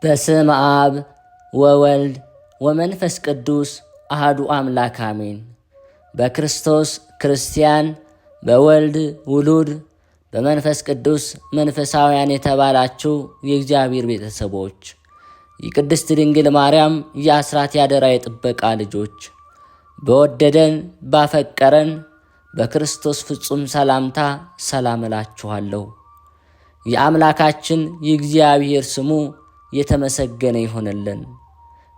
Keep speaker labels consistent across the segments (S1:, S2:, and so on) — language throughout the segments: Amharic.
S1: በስመ አብ ወወልድ ወመንፈስ ቅዱስ አሐዱ አምላክ አሜን። በክርስቶስ ክርስቲያን፣ በወልድ ውሉድ፣ በመንፈስ ቅዱስ መንፈሳውያን የተባላችሁ የእግዚአብሔር ቤተሰቦች፣ የቅድስት ድንግል ማርያም የአስራት ያደራ የጥበቃ ልጆች፣ በወደደን ባፈቀረን በክርስቶስ ፍጹም ሰላምታ ሰላም እላችኋለሁ። የአምላካችን የእግዚአብሔር ስሙ የተመሰገነ ይሆንልን።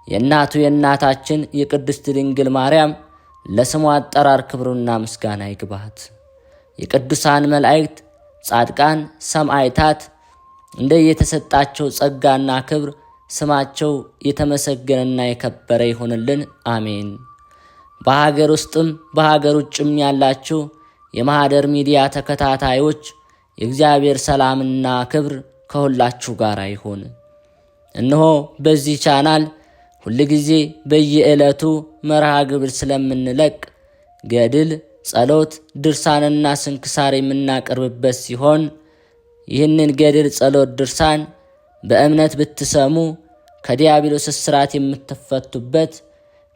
S1: የእናቱ የእናታችን የቅድስት ድንግል ማርያም ለስሙ አጠራር ክብሩና ምስጋና ይግባት። የቅዱሳን መላእክት፣ ጻድቃን፣ ሰማዕታት እንደየተሰጣቸው ጸጋና ክብር ስማቸው የተመሰገነና የከበረ ይሆንልን። አሜን። በሀገር ውስጥም በሀገር ውጭም ያላችሁ የማኅደር ሚዲያ ተከታታዮች የእግዚአብሔር ሰላምና ክብር ከሁላችሁ ጋር ይሁን። እነሆ በዚህ ቻናል ሁልጊዜ በየዕለቱ መርሃ ግብር ስለምንለቅ ገድል፣ ጸሎት፣ ድርሳንና ስንክሳር የምናቀርብበት ሲሆን ይህንን ገድል፣ ጸሎት፣ ድርሳን በእምነት ብትሰሙ ከዲያብሎስ እስራት የምትፈቱበት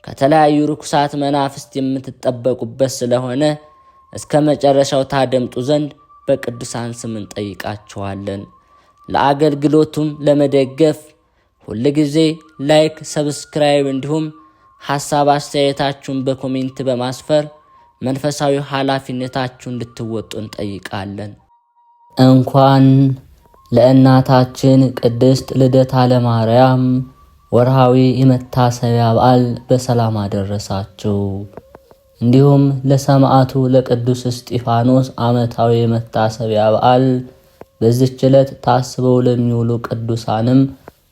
S1: ከተለያዩ ርኩሳት መናፍስት የምትጠበቁበት ስለሆነ እስከ መጨረሻው ታደምጡ ዘንድ በቅዱሳን ስም እንጠይቃችኋለን። ለአገልግሎቱም ለመደገፍ ሁልጊዜ ላይክ፣ ሰብስክራይብ እንዲሁም ሐሳብ አስተያየታችሁን በኮሜንት በማስፈር መንፈሳዊ ኃላፊነታችሁን እንድትወጡ እንጠይቃለን። እንኳን ለእናታችን ቅድስት ልደታ ለማርያም ወርሃዊ የመታሰቢያ በዓል በሰላም አደረሳችሁ። እንዲሁም ለሰማዕቱ ለቅዱስ እስጢፋኖስ ዓመታዊ የመታሰቢያ በዓል በዚህች ዕለት ታስበው ለሚውሉ ቅዱሳንም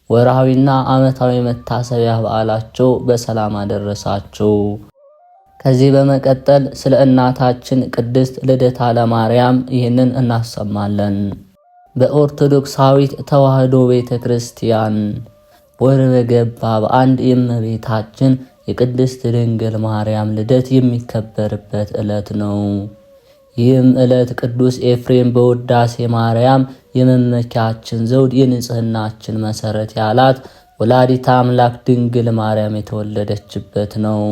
S1: ወርሃዊና ዓመታዊ መታሰቢያ በዓላቸው በሰላም አደረሳችሁ። ከዚህ በመቀጠል ስለ እናታችን ቅድስት ልደታ ለማርያም ይህንን እናሰማለን። በኦርቶዶክሳዊት ተዋሕዶ ቤተ ክርስቲያን ወር በገባ በአንድ የእመቤታችን የቅድስት ድንግል ማርያም ልደት የሚከበርበት ዕለት ነው። ይህም ዕለት ቅዱስ ኤፍሬም በውዳሴ ማርያም የመመኪያችን ዘውድ የንጽህናችን መሠረት ያላት ወላዲተ አምላክ ድንግል ማርያም የተወለደችበት ነው።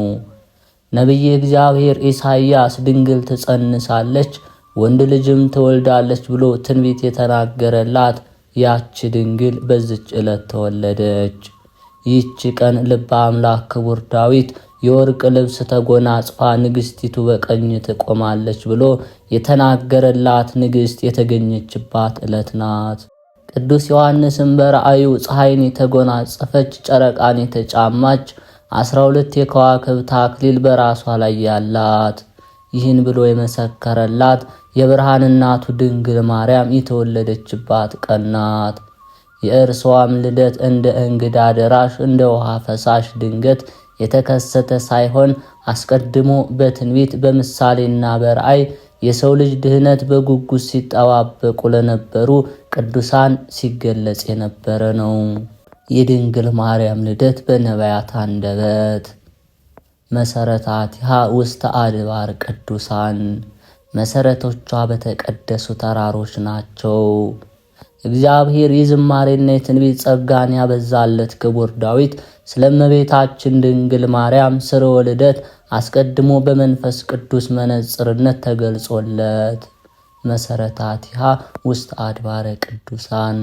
S1: ነቢየ እግዚአብሔር ኢሳይያስ ድንግል ትጸንሳለች ወንድ ልጅም ትወልዳለች ብሎ ትንቢት የተናገረላት ያች ድንግል በዚች ዕለት ተወለደች። ይህች ቀን ልበ አምላክ ክቡር ዳዊት የወርቅ ልብስ ተጎናጽፋ ንግሥቲቱ በቀኝ ትቆማለች ብሎ የተናገረላት ንግሥት የተገኘችባት ዕለት ናት። ቅዱስ ዮሐንስም በራእዩ ፀሐይን የተጎናጸፈች ጨረቃን የተጫማች 12 የከዋክብት አክሊል በራሷ ላይ ያላት ይህን ብሎ የመሰከረላት የብርሃን እናቱ ድንግል ማርያም የተወለደችባት ቀን ናት። የእርሷም ልደት እንደ እንግዳ ደራሽ እንደ ውሃ ፈሳሽ ድንገት የተከሰተ ሳይሆን አስቀድሞ በትንቢት በምሳሌና በራእይ የሰው ልጅ ድህነት በጉጉት ሲጠባበቁ ለነበሩ ቅዱሳን ሲገለጽ የነበረ ነው። የድንግል ማርያም ልደት በነቢያት አንደበት። መሰረታቲሃ ውስተ አድባር ቅዱሳን፣ መሰረቶቿ በተቀደሱ ተራሮች ናቸው። እግዚአብሔር የዝማሬና የትንቢት ጸጋን ያበዛለት ክቡር ዳዊት ስለ እመቤታችን ድንግል ማርያም ስርወ ልደት አስቀድሞ በመንፈስ ቅዱስ መነጽርነት ተገልጾለት መሰረታቲሃ ውስጥ አድባረ ቅዱሳን፣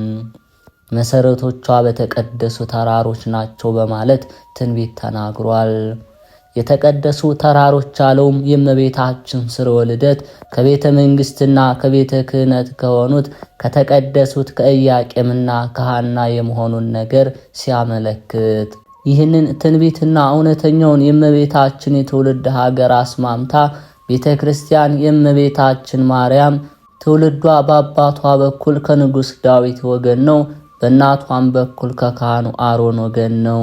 S1: መሰረቶቿ በተቀደሱ ተራሮች ናቸው በማለት ትንቢት ተናግሯል። የተቀደሱ ተራሮች አለውም የእመቤታችን ስርወ ልደት ከቤተ መንግሥትና ከቤተ ክህነት ከሆኑት ከተቀደሱት ከኢያቄምና ከሐና የመሆኑን ነገር ሲያመለክት ይህንን ትንቢትና እውነተኛውን የእመቤታችን የትውልድ ሀገር አስማምታ ቤተ ክርስቲያን የእመቤታችን ማርያም ትውልዷ በአባቷ በኩል ከንጉሥ ዳዊት ወገን ነው፣ በእናቷም በኩል ከካህኑ አሮን ወገን ነው።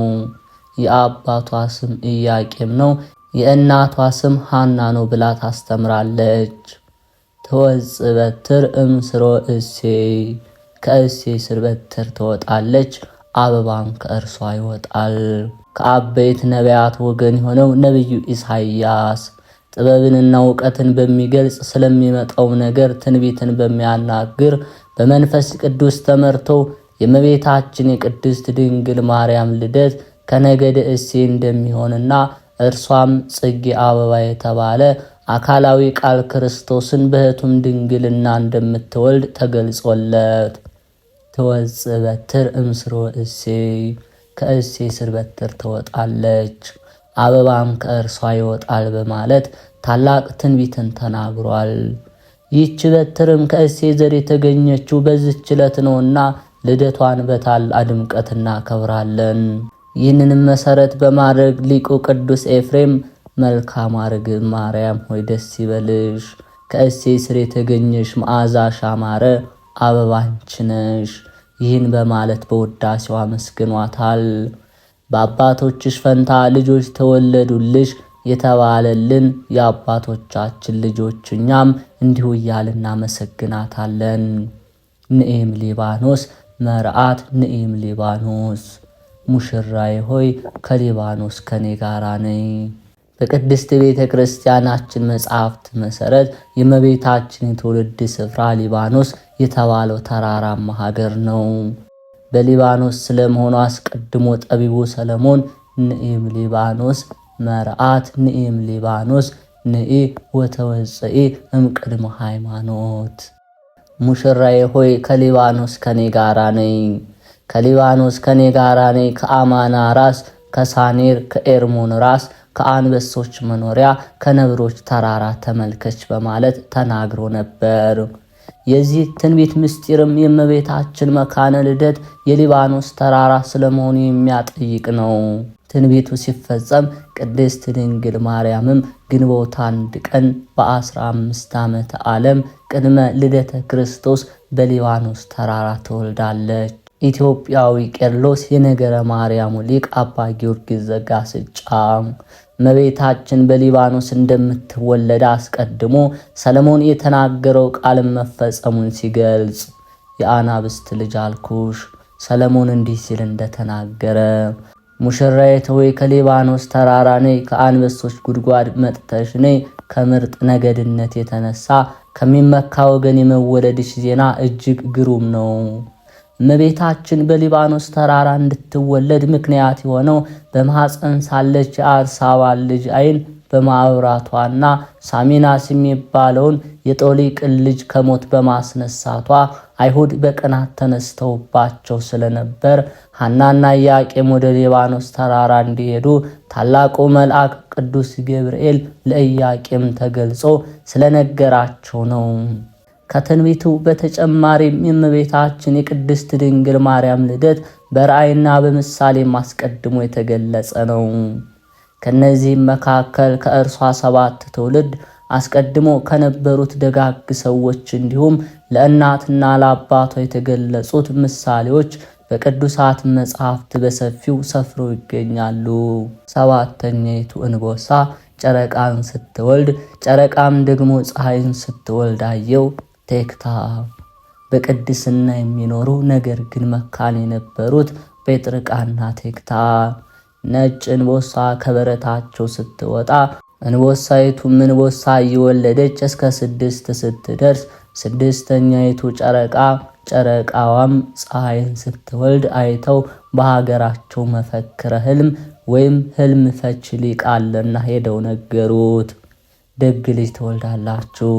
S1: የአባቷ ስም ኢያቄም ነው፣ የእናቷ ስም ሐና ነው ብላ ታስተምራለች። ትወጽእ በትር እምስሮ እሴይ፣ ከእሴይ ስር በትር ትወጣለች፣ አበባም ከእርሷ ይወጣል። ከአበይት ነቢያት ወገን የሆነው ነቢዩ ኢሳይያስ ጥበብንና እውቀትን በሚገልጽ ስለሚመጣው ነገር ትንቢትን በሚያናግር በመንፈስ ቅዱስ ተመርቶ የእመቤታችን የቅድስት ድንግል ማርያም ልደት ከነገደ እሴይ እንደሚሆንና እርሷም ጽጌ አበባ የተባለ አካላዊ ቃል ክርስቶስን በሕቱም ድንግልና እንደምትወልድ ተገልጾለት ትወፅእ በትር እምስሮ እሴይ ከእሴይ ስር በትር ትወጣለች አበባም ከእርሷ ይወጣል በማለት ታላቅ ትንቢትን ተናግሯል። ይህች በትርም ከእሴይ ዘር የተገኘችው በዚህች ዕለት ነውና ልደቷን በታላቅ ድምቀት እናከብራለን። ይህንንም መሰረት በማድረግ ሊቁ ቅዱስ ኤፍሬም መልካም ርግብ ማርያም ሆይ ደስ ይበልሽ፣ ከእሴይ ስር የተገኘሽ መዓዛሽ ያማረ አበባ አንቺ ነሽ። ይህን በማለት በውዳሴው አመስግኗታል። በአባቶችሽ ፈንታ ልጆች ተወለዱልሽ የተባለልን የአባቶቻችን ልጆች እኛም እንዲሁ እያልን እናመሰግናታለን። ንኤም ሊባኖስ መርዓት ንኤም ሊባኖስ፣ ሙሽራዬ ሆይ ከሊባኖስ ከኔ ጋራ ነይ። በቅድስት ቤተ ክርስቲያናችን መጽሐፍት መሰረት የእመቤታችን የትውልድ ስፍራ ሊባኖስ የተባለው ተራራማ ሀገር ነው። በሊባኖስ ስለመሆኑ አስቀድሞ ጠቢቡ ሰለሞን ንኤም ሊባኖስ መርዓት ንኤም ሊባኖስ ንኢ ወተወፅኢ እምቅድመ ሃይማኖት፣ ሙሽራዬ ሆይ ከሊባኖስ ከኔ ጋራ ነይ፣ ከሊባኖስ ከኔ ጋራ ነይ፣ ከአማና ራስ ከሳኔር ከኤርሞን ራስ ከአንበሶች መኖሪያ ከነብሮች ተራራ ተመልከች በማለት ተናግሮ ነበር። የዚህ ትንቢት ምስጢርም የእመቤታችን መካነ ልደት የሊባኖስ ተራራ ስለመሆኑ የሚያጠይቅ ነው። ትንቢቱ ሲፈጸም ቅድስት ድንግል ማርያምም ግንቦት 1 ቀን በ15 ዓመተ ዓለም ቅድመ ልደተ ክርስቶስ በሊባኖስ ተራራ ተወልዳለች። ኢትዮጵያዊ ቄርሎስ የነገረ ማርያሙ ሊቅ አባ ጊዮርጊስ ዘጋስጫ እመቤታችን በሊባኖስ እንደምትወለድ አስቀድሞ ሰለሞን የተናገረው ቃል መፈጸሙን ሲገልጽ የአናብስት ልጅ አልኩሽ ሰለሞን እንዲህ ሲል እንደተናገረ ሙሽራዬ ሆይ ከሊባኖስ ተራራ ነይ፣ ከአንበሶች ጉድጓድ መጥተሽ ነይ። ከምርጥ ነገድነት የተነሳ ከሚመካ ወገን የመወለድሽ ዜና እጅግ ግሩም ነው። እመቤታችን በሊባኖስ ተራራ እንድትወለድ ምክንያት የሆነው በማኅፀን ሳለች የአርሳባን ልጅ ዓይን በማብራቷና ሳሚናስ የሚባለውን የጦሊቅን ልጅ ከሞት በማስነሳቷ አይሁድ በቅናት ተነስተውባቸው ስለነበር ሐናና ኢያቄም ወደ ሊባኖስ ተራራ እንዲሄዱ ታላቁ መልአክ ቅዱስ ገብርኤል ለኢያቄም ተገልጾ ስለነገራቸው ነው። ከትንቢቱ በተጨማሪም የእመቤታችን የቅድስት ድንግል ማርያም ልደት በራእይና በምሳሌ አስቀድሞ የተገለጸ ነው። ከነዚህም መካከል ከእርሷ 7 ትውልድ አስቀድሞ ከነበሩት ደጋግ ሰዎች እንዲሁም ለእናትና ለአባቷ የተገለጹት ምሳሌዎች በቅዱሳት መጻሕፍት በሰፊው ሰፍረው ይገኛሉ። 7ኛይቱ እንቦሳ ጨረቃን ስትወልድ፣ ጨረቃም ደግሞ ፀሐይን ስትወልድ አየው። ቴክታ በቅድስና የሚኖሩ ነገር ግን መካን የነበሩት ጴጥርቃና ቴክታ። ነጭ እንቦሳ ከበረታቸው ስትወጣ እንቦሳይቱም እንቦሳ እየወለደች እስከ 6 ስትደርስ 6ኛይቱ ጨረቃ ጨረቃዋም ፀሐይን ስትወልድ አይተው በሀገራቸው መፈክረ ህልም ወይም ህልም ፈች ሊቅ አለና ሄደው ነገሩት። ደግ ልጅ ትወልዳላችሁ፣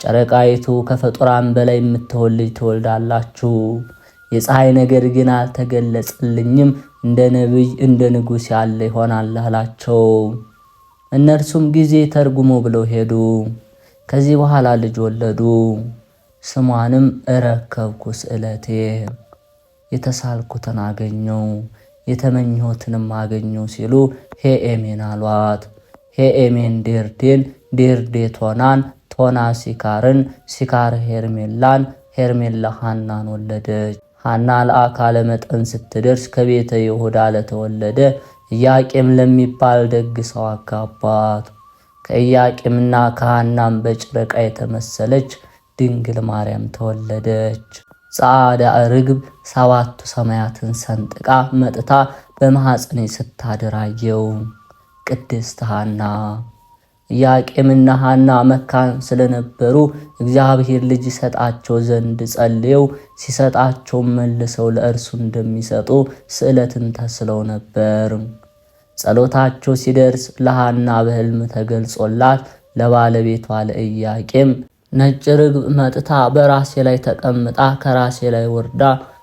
S1: ጨረቃይቱ ከፍጡራን በላይ የምትወልድ ትወልዳላችሁ። የፀሐይ ነገር ግን አልተገለጸልኝም፣ እንደ ነብይ እንደ ንጉሥ ያለ ይሆናል አላቸው። እነርሱም ጊዜ ተርጉሞ ብለው ሄዱ። ከዚህ በኋላ ልጅ ወለዱ። ስሟንም እረከብኩ ስዕለቴ፣ የተሳልኩትን አገኘው የተመኘሁትንም አገኘው ሲሉ ሄኤሜን አሏት። ሄኤሜን ዴርዴን፣ ዴርዴ ቶናን፣ ቶና ሲካርን፣ ሲካር ሄርሜላን፣ ሄርሜላ ሐናን ወለደች። ሐና ለአካለ መጠን ስትደርስ ከቤተ ይሁዳ ለተወለደ ኢያቄም ለሚባል ደግ ሰው አጋባት። ከኢያቄምና ከሐናም በጨረቃ የተመሰለች ድንግል ማርያም ተወለደች። ጻዕዳ ርግብ 7 ሰማያትን ሰንጥቃ መጥታ በማኅፀኔ ስታድር አየው። ቅድስት ሐና ኢያቄምና ሐና መካን ስለነበሩ እግዚአብሔር ልጅ ይሰጣቸው ዘንድ ጸልየው ሲሰጣቸው መልሰው ለእርሱ እንደሚሰጡ ስዕለትን ተስለው ነበር። ጸሎታቸው ሲደርስ ለሐና በሕልም ተገልጾላት ለባለቤቷ ለኢያቄም ነጭ ርግብ መጥታ በራሴ ላይ ተቀምጣ ከራሴ ላይ ወርዳ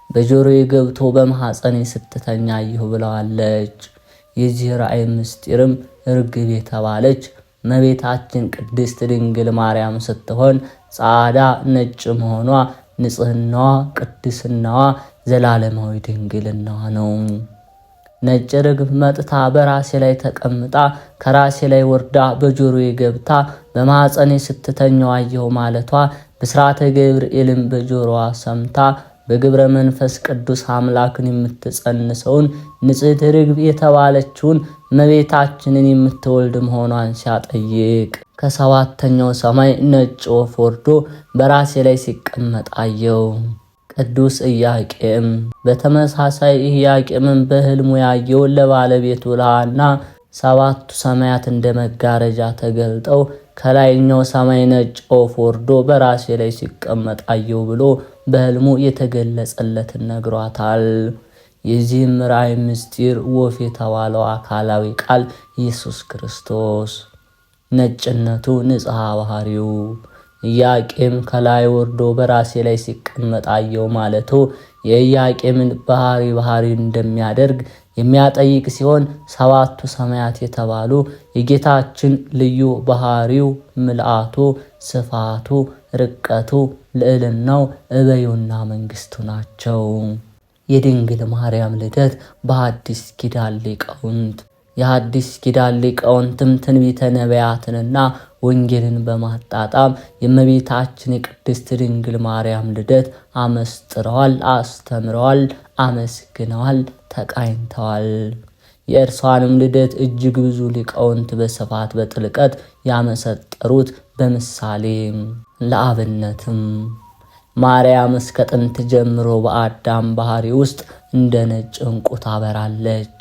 S1: በጆሮዬ ገብቶ በማኅፀኔ ስትተኛ አየሁ ብለዋለች። የዚህ ራእይ ምስጢርም ርግብ የተባለች እመቤታችን ቅድስት ድንግል ማርያም ስትሆን ጻዕዳ ነጭ መሆኗ ንጽሕናዋ፣ ቅድስናዋ፣ ዘላለማዊ ድንግልናዋ ነው። ነጭ ርግብ መጥታ በራሴ ላይ ተቀምጣ ከራሴ ላይ ወርዳ በጆሮዬ ገብታ በማኅፀኔ ስትተኛው አየሁ ማለቷ ብስራተ ገብርኤልን በጆሮዋ ሰምታ በግብረ መንፈስ ቅዱስ አምላክን የምትጸንሰውን ንጽሕት ርግብ የተባለችውን እመቤታችንን የምትወልድ መሆኗን ሲያጠይቅ ከሰባተኛው ሰማይ ነጭ ወፍ ወርዶ በራሴ ላይ ሲቀመጥ አየሁ። ቅዱስ ኢያቄም በተመሳሳይ ኢያቄምን በሕልሙ ያየውን ለባለቤቱ ለሐና ሰባቱ ሰማያት እንደ መጋረጃ ተገልጠው ከላይኛው ሰማይ ነጭ ወፍ ወርዶ በራሴ ላይ ሲቀመጥ አየሁ ብሎ በሕልሙ የተገለጸለትን ነግሯታል። የዚህም ራእይ ምስጢር ወፍ የተባለው አካላዊ ቃል ኢየሱስ ክርስቶስ፣ ነጭነቱ ንጽሐ ባህሪው ኢያቄም ከላይ ወርዶ በራሴ ላይ ሲቀመጥ አየሁ ማለቱ የኢያቄምን ባህሪ እንደሚያደርግ የሚያጠይቅ ሲሆን ሰባቱ ሰማያት የተባሉ የጌታችን ልዩ ባህሪው፣ ምልአቱ፣ ስፋቱ፣ ርቀቱ፣ ልዕልናው፣ እበዩና መንግስቱ ናቸው። የድንግል ማርያም ልደት በሐዲስ ኪዳን ሊቃውንት የሐዲስ ኪዳን ሊቃውንትም ትንቢተ ነቢያትንና ወንጌልን በማጣጣም የእመቤታችን የቅድስት ድንግል ማርያም ልደት አመስጥረዋል፣ አስተምረዋል፣ አመስግነዋል፣ ተቃኝተዋል። የእርሷንም ልደት እጅግ ብዙ ሊቃውንት በስፋት በጥልቀት ያመሰጠሩት በምሳሌ ለአብነትም ማርያም እስከ ጥንት ጀምሮ በአዳም ባህሪ ውስጥ እንደ ነጭ ዕንቁ ታበራለች።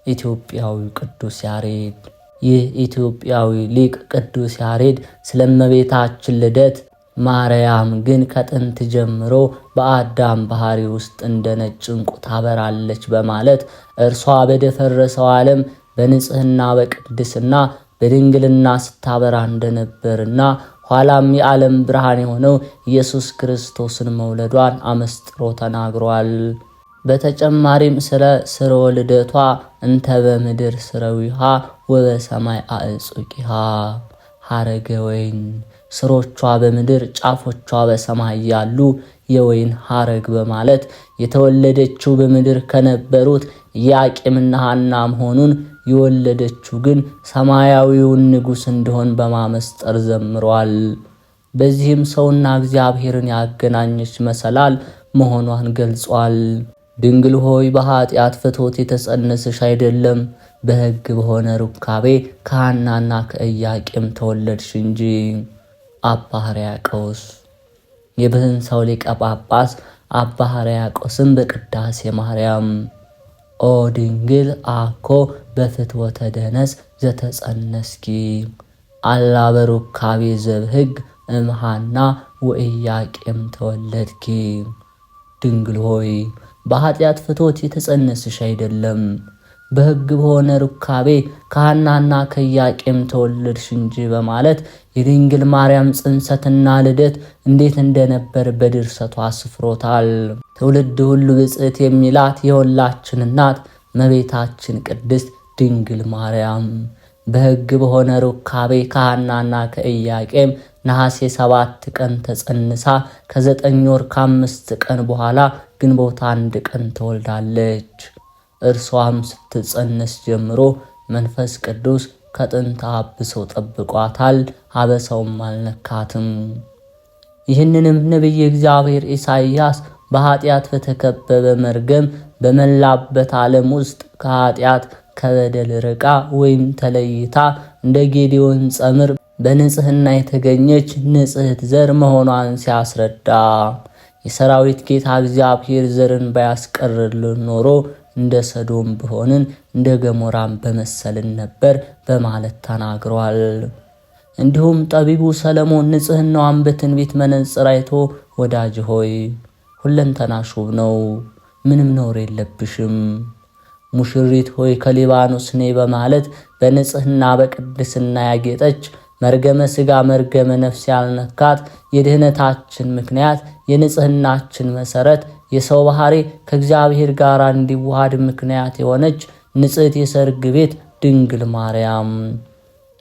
S1: ኢትዮጵያዊ ቅዱስ ያሬድ። ይህ ኢትዮጵያዊ ሊቅ ቅዱስ ያሬድ ስለ እመቤታችን ልደት ማርያም ግን ከጥንት ጀምሮ በአዳም ባህሪ ውስጥ እንደ ነጭ ዕንቁ ታበራለች በማለት እርሷ በደፈረሰው ዓለም በንጽህና በቅድስና በድንግልና ስታበራ እንደነበርና ኋላም የዓለም ብርሃን የሆነው ኢየሱስ ክርስቶስን መውለዷን አመስጥሮ ተናግሯል። በተጨማሪም ስለ ስርወ ልደቷ እንተ በምድር ስረዊሃ ወበሰማይ አዕጹቂሃ ሐረገ ወይን፣ ስሮቿ በምድር ጫፎቿ በሰማይ ያሉ የወይን ሐረግ በማለት የተወለደችው በምድር ከነበሩት ኢያቄምና ሐና መሆኑን የወለደችው ግን ሰማያዊውን ንጉሥ እንደሆን በማመስጠር ዘምሯል። በዚህም ሰውና እግዚአብሔርን ያገናኘች መሰላል መሆኗን ገልጿል። ድንግል ሆይ በኃጢአት ፍትወት የተጸነስሽ አይደለም፣ በሕግ በሆነ ሩካቤ ከሐናና ከኢያቄም ተወለድሽ እንጂ። አባ ሕርያቆስ። የብህንሳው ሊቀ ጳጳስ አባ ሕርያቆስም በቅዳሴ ማርያም ኦ ድንግል አኮ በፍትወተ ደነስ ዘተጸነስኪ አላ በሩካቤ ዘብሕግ እምሃና ወኢያቄም ተወለድኪ። ድንግል ሆይ በኃጢአት ፍትወት የተጸነስሽ አይደለም፣ በሕግ በሆነ ሩካቤ ከሐናና ከኢያቄም ተወለድሽ እንጂ በማለት የድንግል ማርያም ጽንሰትና ልደት እንዴት እንደነበር በድርሰቷ አስፍሮታል። ትውልድ ሁሉ ብጽዕት የሚላት የሁላችን እናት እመቤታችን ቅድስት ድንግል ማርያም በሕግ በሆነ ሩካቤ ከሐናና ከኢያቄም ነሐሴ 7 ቀን ተጸንሳ ከ9 ወር ከ5 ቀን በኋላ ግንቦት 1 ቀን ተወልዳለች። እርሷም ስትጸነስ ጀምሮ መንፈስ ቅዱስ ከጥንት አብሰው ጠብቋታል፣ አበሰውም አልነካትም። ይህንንም ነቢየ እግዚአብሔር ኢሳይያስ በኃጢአት በተከበበ መርገም በመላበት ዓለም ውስጥ ከኃጢአት ከበደል ርቃ ወይም ተለይታ እንደ ጌዴዎን ጸምር በንጽህና የተገኘች ንጽሕት ዘር መሆኗን ሲያስረዳ የሰራዊት ጌታ እግዚአብሔር ዘርን ባያስቀርልን ኖሮ እንደ ሰዶም ብሆንን እንደ ገሞራም በመሰልን ነበር በማለት ተናግሯል። እንዲሁም ጠቢቡ ሰለሞን ንጽሕናዋን በትንቢት መነጽር አይቶ ወዳጅ ሆይ ሁለንተናሽ ውብ ነው፣ ምንም ነውር የለብሽም፣ ሙሽሪት ሆይ ከሊባኖስ ነይ በማለት በንጽሕና በቅድስና ያጌጠች መርገመ ሥጋ መርገመ ነፍስ ያልነካት የድህነታችን ምክንያት የንጽሕናችን መሠረት የሰው ባህሪ ከእግዚአብሔር ጋር እንዲዋሃድ ምክንያት የሆነች ንጽሕት የሰርግ ቤት ድንግል ማርያም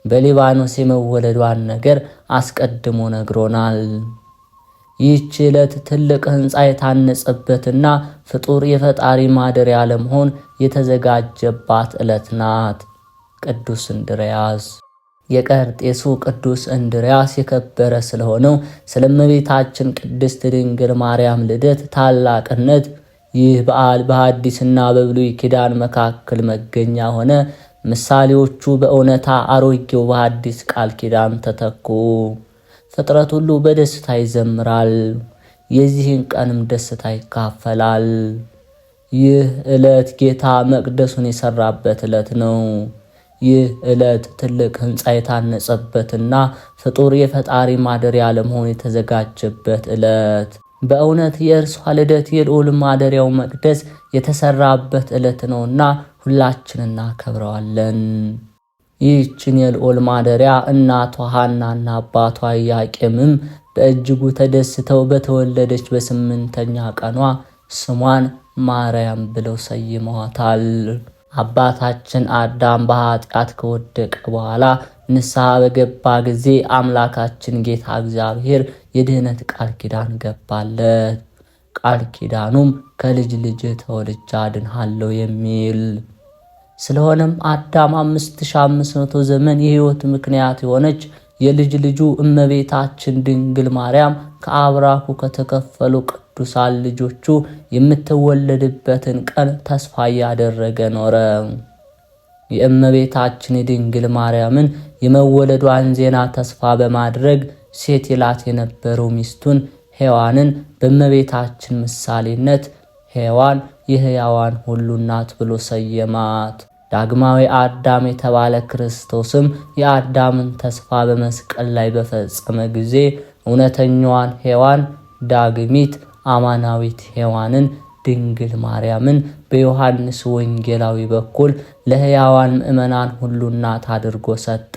S1: በሊባኖስ የመወለዷን ነገር አስቀድሞ ነግሮናል። ይህች ዕለት ትልቅ ሕንፃ የታነጸበትና ፍጡር የፈጣሪ ማደሪያ ለመሆን የተዘጋጀባት ዕለት ናት። ቅዱስ እንድርያስ የቀርጤሱ ቅዱስ እንድርያስ የከበረ ስለሆነው ስለ እመቤታችን ቅድስት ድንግል ማርያም ልደት ታላቅነት ይህ በዓል በሐዲስና በብሉይ ኪዳን መካከል መገኛ ሆነ። ምሳሌዎቹ በእውነታ አሮጌው በሐዲስ ቃል ኪዳን ተተኩ። ፍጥረት ሁሉ በደስታ ይዘምራል፣ የዚህን ቀንም ደስታ ይካፈላል። ይህ ዕለት ጌታ መቅደሱን የሰራበት ዕለት ነው። ይህ ዕለት ትልቅ ሕንፃ የታነጸበትና ፍጡር የፈጣሪ ማደሪያ ለመሆን የተዘጋጀበት ዕለት፣ በእውነት የእርሷ ልደት የልዑል ማደሪያው መቅደስ የተሰራበት ዕለት ነውና ሁላችን እናከብረዋለን። ይህችን የልዑል ማደሪያ እናቷ ሐናና አባቷ ኢያቄምም በእጅጉ ተደስተው በተወለደች በ8ኛ ቀኗ ስሟን ማርያም ብለው ሰይመዋታል። አባታችን አዳም በኃጢአት ከወደቀ በኋላ ንስሐ በገባ ጊዜ አምላካችን ጌታ እግዚአብሔር የድህነት ቃል ኪዳን ገባለት። ቃል ኪዳኑም ከልጅ ልጅ ተወልጄ አድንሃለሁ የሚል ስለሆነም አዳም 5500 ዘመን የሕይወት ምክንያት የሆነች የልጅ ልጁ እመቤታችን ድንግል ማርያም ከአብራኩ ከተከፈሉ ቅዱሳን ልጆቹ የምትወለድበትን ቀን ተስፋ እያደረገ ኖረ። የእመቤታችን የድንግል ማርያምን የመወለዷን ዜና ተስፋ በማድረግ ሴት ይላት የነበረው ሚስቱን ሔዋንን በእመቤታችን ምሳሌነት ሔዋን የሕያዋን ሁሉ እናት ብሎ ሰየማት። ዳግማዊ አዳም የተባለ ክርስቶስም የአዳምን ተስፋ በመስቀል ላይ በፈጸመ ጊዜ እውነተኛዋን ሔዋን ዳግሚት አማናዊት ሔዋንን ድንግል ማርያምን በዮሐንስ ወንጌላዊ በኩል ለሕያዋን ምእመናን ሁሉ እናት አድርጎ ሰጠ።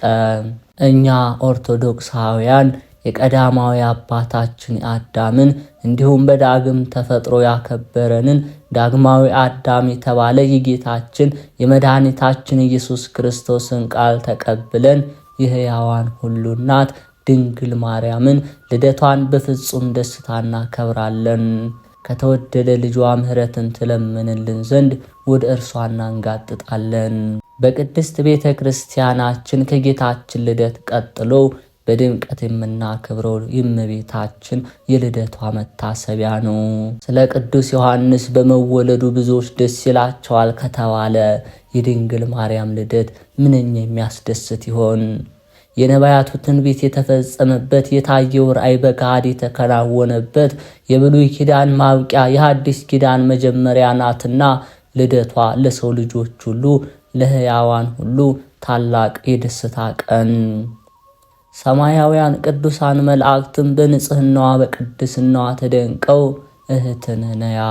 S1: እኛ ኦርቶዶክሳውያን የቀዳማዊ አባታችን አዳምን እንዲሁም በዳግም ተፈጥሮ ያከበረንን ዳግማዊ አዳም የተባለ የጌታችን የመድኃኒታችን ኢየሱስ ክርስቶስን ቃል ተቀብለን የሕያዋን ሁሉ እናት ድንግል ማርያምን ልደቷን በፍጹም ደስታ እናከብራለን። ከተወደደ ልጇ ምሕረትን ትለምንልን ዘንድ ወደ እርሷ እናንጋጥጣለን። በቅድስት ቤተ ክርስቲያናችን ከጌታችን ልደት ቀጥሎ በድምቀት የምናከብረው የእመቤታችን የልደቷ መታሰቢያ ነው። ስለ ቅዱስ ዮሐንስ በመወለዱ ብዙዎች ደስ ይላቸዋል ከተባለ የድንግል ማርያም ልደት ምንኛ የሚያስደስት ይሆን? የነቢያቱ ትንቢት የተፈጸመበት፣ የታየው ራእይ በገሃድ የተከናወነበት፣ የብሉይ ኪዳን ማብቂያ የሐዲስ ኪዳን መጀመሪያ ናትና ልደቷ ለሰው ልጆች ሁሉ ለሕያዋን ሁሉ ታላቅ የደስታ ቀን። ሰማያውያን ቅዱሳን መላእክትም በንጽህናዋ በቅድስናዋ ተደንቀው እህትነ ነያ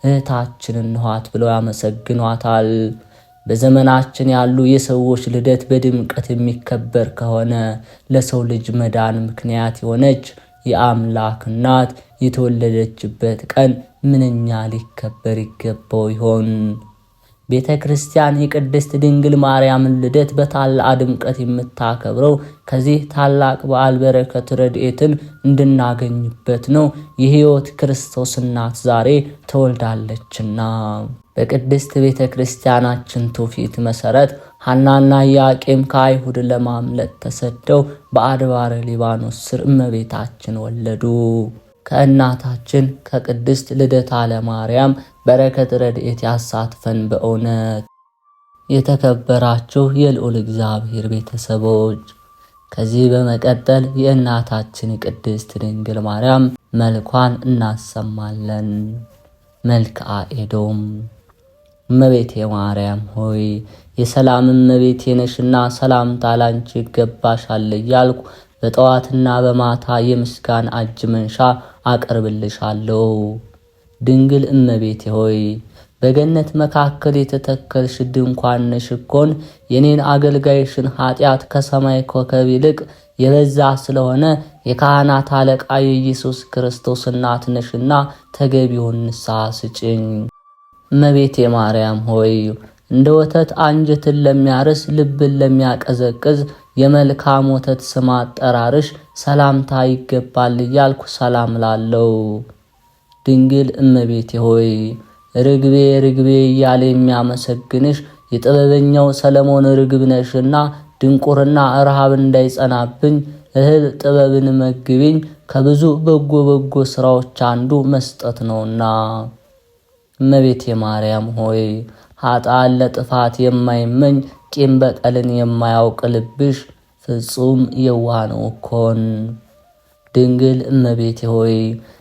S1: እህታችን እንኋት ብለው ያመሰግኗታል። በዘመናችን ያሉ የሰዎች ልደት በድምቀት የሚከበር ከሆነ ለሰው ልጅ መዳን ምክንያት የሆነች የአምላክ እናት የተወለደችበት ቀን ምንኛ ሊከበር ይገባው ይሆን? ቤተ ክርስቲያን የቅድስት ድንግል ማርያምን ልደት በታላቅ ድምቀት የምታከብረው ከዚህ ታላቅ በዓል በረከት ረድኤትን እንድናገኝበት ነው። የሕይወት ክርስቶስ እናት ዛሬ ተወልዳለችና። በቅድስት ቤተ ክርስቲያናችን ትውፊት መሰረት ሐናና ኢያቄም ከአይሁድ ለማምለጥ ተሰደው በአድባረ ሊባኖስ ስር እመቤታችን ወለዱ። ከእናታችን ከቅድስት ልደታ ለማርያም በረከት ረድኤት ያሳትፈን በእውነት። የተከበራችሁ የልዑል እግዚአብሔር ቤተሰቦች፣ ከዚህ በመቀጠል የእናታችን ቅድስት ድንግል ማርያም መልኳን እናሰማለን። መልክአ ኤዶም። እመቤቴ ማርያም ሆይ የሰላም እመቤቴ ነሽና ሰላምታ ላንቺ ይገባሻል እያልኩ በጠዋትና በማታ የምስጋና እጅ መንሻ አቀርብልሻለሁ። ድንግል እመቤቴ ሆይ በገነት መካከል የተተከልሽ ድንኳን ነሽ እኮን የኔን አገልጋይሽን ኃጢአት ከሰማይ ኮከብ ይልቅ የበዛ ስለሆነ የካህናት አለቃ የኢየሱስ ክርስቶስ እናት ነሽና ተገቢውን ንስሐ ስጭኝ። እመቤቴ ማርያም ሆይ እንደ ወተት አንጀትን ለሚያርስ ልብን ለሚያቀዘቅዝ የመልካም ወተት ስም አጠራርሽ ሰላምታ ይገባል እያልኩ ሰላም ላለው። ድንግል እመቤቴ ሆይ ርግቤ ርግቤ እያለ የሚያመሰግንሽ የጥበበኛው ሰለሞን ርግብ ነሽና ድንቁርና ረሃብ እንዳይጸናብኝ እህል ጥበብን መግቢኝ ከብዙ በጎ ስራዎች አንዱ መስጠት ነውና። እመቤቴ ማርያም ሆይ ኃጥአን ለጥፋት የማይመኝ ቂም በቀልን የማያውቅ ልብሽ ፍጹም የዋህ ነው እኮን። ድንግል እመቤቴ ሆይ